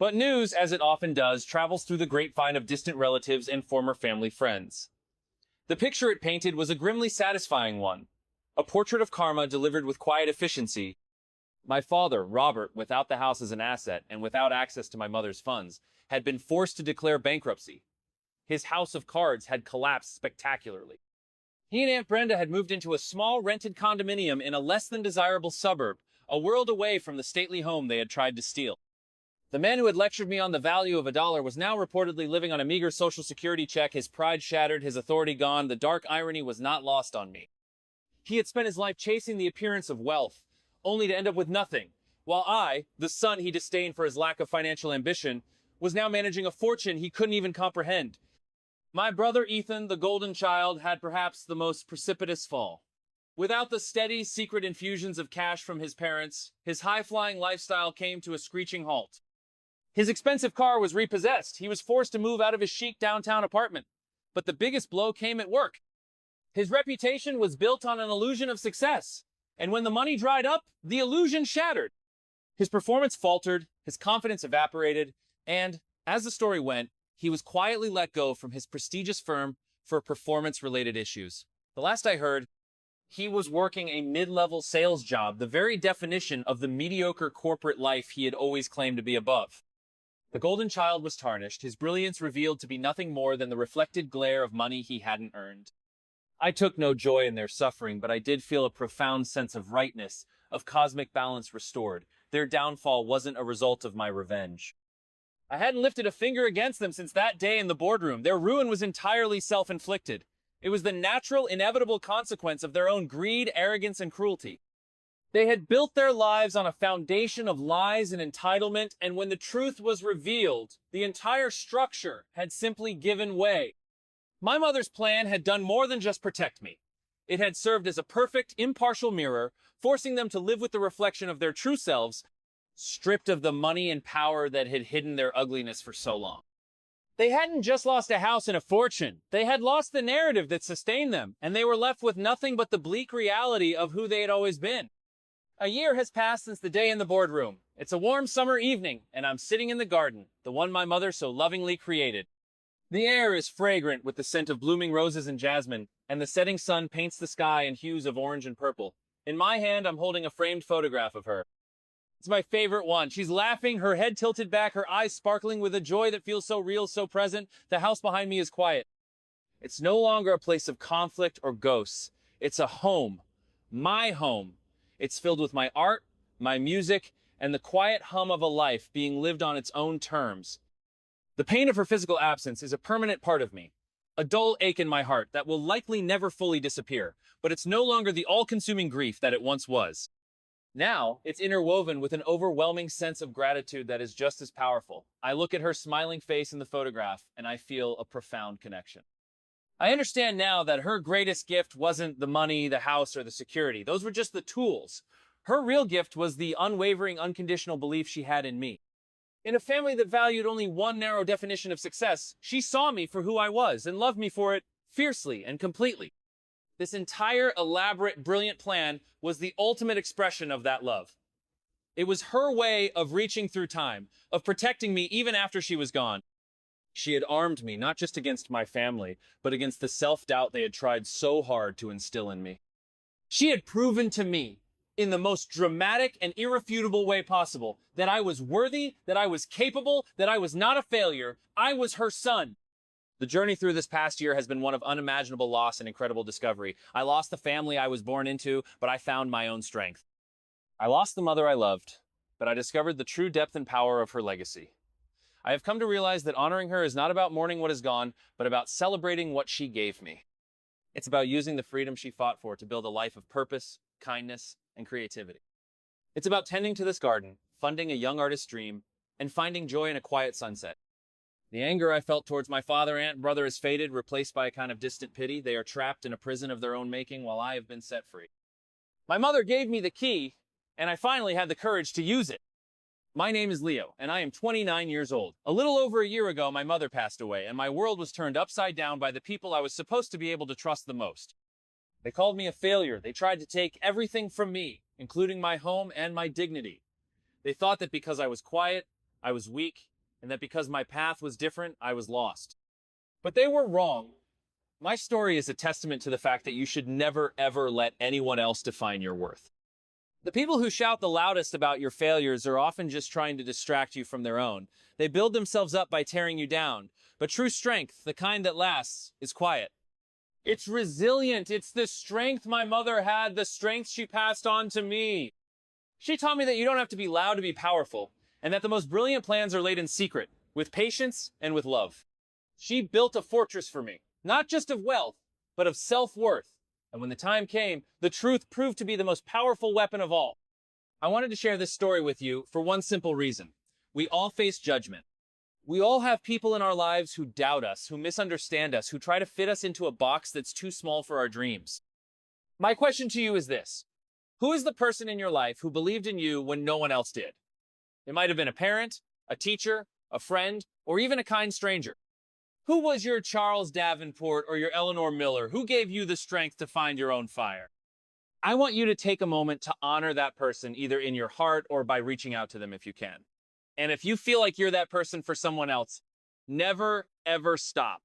But news, as it often does, travels through the grapevine of distant relatives and former family friends. The picture it painted was a grimly satisfying one, a portrait of karma delivered with quiet efficiency. My father, Robert, without the house as an asset and without access to my mother's funds, had been forced to declare bankruptcy. His house of cards had collapsed spectacularly. He and Aunt Brenda had moved into a small rented condominium in a less than desirable suburb, a world away from the stately home they had tried to steal. The man who had lectured me on the value of a dollar was now reportedly living on a meager social security check, his pride shattered, his authority gone. The dark irony was not lost on me. He had spent his life chasing the appearance of wealth, only to end up with nothing, while I, the son he disdained for his lack of financial ambition, was now managing a fortune he couldn't even comprehend. My brother Ethan, the golden child, had perhaps the most precipitous fall. Without the steady, secret infusions of cash from his parents, his high-flying lifestyle came to a screeching halt. His expensive car was repossessed. He was forced to move out of his chic downtown apartment. But the biggest blow came at work. His reputation was built on an illusion of success. And when the money dried up, the illusion shattered. His performance faltered, his confidence evaporated, and, as the story went, he was quietly let go from his prestigious firm for performance-related issues. The last I heard, he was working a mid-level sales job, the very definition of the mediocre corporate life he had always claimed to be above. The golden child was tarnished, his brilliance revealed to be nothing more than the reflected glare of money he hadn't earned. I took no joy in their suffering, but I did feel a profound sense of rightness, of cosmic balance restored. Their downfall wasn't a result of my revenge. I hadn't lifted a finger against them since that day in the boardroom. Their ruin was entirely self-inflicted. It was the natural, inevitable consequence of their own greed, arrogance, and cruelty. They had built their lives on a foundation of lies and entitlement, and when the truth was revealed, the entire structure had simply given way. My mother's plan had done more than just protect me. It had served as a perfect, impartial mirror, forcing them to live with the reflection of their true selves, stripped of the money and power that had hidden their ugliness for so long. They hadn't just lost a house and a fortune. They had lost the narrative that sustained them, and they were left with nothing but the bleak reality of who they had always been. A year has passed since the day in the boardroom. It's a warm summer evening, and I'm sitting in the garden, the one my mother so lovingly created. The air is fragrant with the scent of blooming roses and jasmine, and the setting sun paints the sky in hues of orange and purple. In my hand, I'm holding a framed photograph of her. It's my favorite one. She's laughing, her head tilted back, her eyes sparkling with a joy that feels so real, so present. The house behind me is quiet. It's no longer a place of conflict or ghosts. It's a home. My home. It's filled with my art, my music, and the quiet hum of a life being lived on its own terms. The pain of her physical absence is a permanent part of me. A dull ache in my heart that will likely never fully disappear, but it's no longer the all-consuming grief that it once was. Now, it's interwoven with an overwhelming sense of gratitude that is just as powerful. I look at her smiling face in the photograph, and I feel a profound connection. I understand now that her greatest gift wasn't the money, the house, or the security. Those were just the tools. Her real gift was the unwavering, unconditional belief she had in me. In a family that valued only one narrow definition of success, she saw me for who I was and loved me for it fiercely and completely. This entire elaborate, brilliant plan was the ultimate expression of that love. It was her way of reaching through time, of protecting me even after she was gone. She had armed me not just against my family, but against the self-doubt they had tried so hard to instill in me. She had proven to me, in the most dramatic and irrefutable way possible, that I was worthy, that I was capable, that I was not a failure. I was her son. The journey through this past year has been one of unimaginable loss and incredible discovery. I lost the family I was born into, but I found my own strength. I lost the mother I loved, but I discovered the true depth and power of her legacy. I have come to realize that honoring her is not about mourning what is gone, but about celebrating what she gave me. It's about using the freedom she fought for to build a life of purpose, kindness, and creativity. It's about tending to this garden, funding a young artist's dream, and finding joy in a quiet sunset. The anger I felt towards my father, aunt, and brother has faded, replaced by a kind of distant pity. They are trapped in a prison of their own making, while I have been set free. My mother gave me the key, and I finally had the courage to use it. My name is Leo, and I am 29 years old. A little over a year ago, my mother passed away, and my world was turned upside down by the people I was supposed to be able to trust the most. They called me a failure. They tried to take everything from me, including my home and my dignity. They thought that because I was quiet, I was weak, and that because my path was different, I was lost. But they were wrong. My story is a testament to the fact that you should never, ever let anyone else define your worth. The people who shout the loudest about your failures are often just trying to distract you from their own. They build themselves up by tearing you down. But true strength, the kind that lasts, is quiet. It's resilient. It's the strength my mother had, the strength she passed on to me. She taught me that you don't have to be loud to be powerful, and that the most brilliant plans are laid in secret, with patience and with love. She built a fortress for me, not just of wealth, but of self-worth. And when the time came, the truth proved to be the most powerful weapon of all. I wanted to share this story with you for one simple reason. We all face judgment. We all have people in our lives who doubt us, who misunderstand us, who try to fit us into a box that's too small for our dreams. My question to you is this. Who is the person in your life who believed in you when no one else did? It might have been a parent, a teacher, a friend, or even a kind stranger. Who was your Charles Davenport or your Eleanor Miller? Who gave you the strength to find your own fire? I want you to take a moment to honor that person, either in your heart or by reaching out to them if you can. And if you feel like you're that person for someone else, never, ever stop.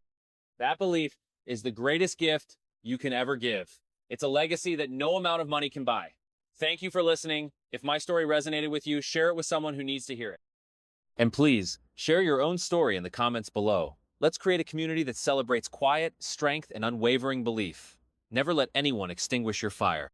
That belief is the greatest gift you can ever give. It's a legacy that no amount of money can buy. Thank you for listening. If my story resonated with you, share it with someone who needs to hear it. And please, share your own story in the comments below. Let's create a community that celebrates quiet, strength, and unwavering belief. Never let anyone extinguish your fire.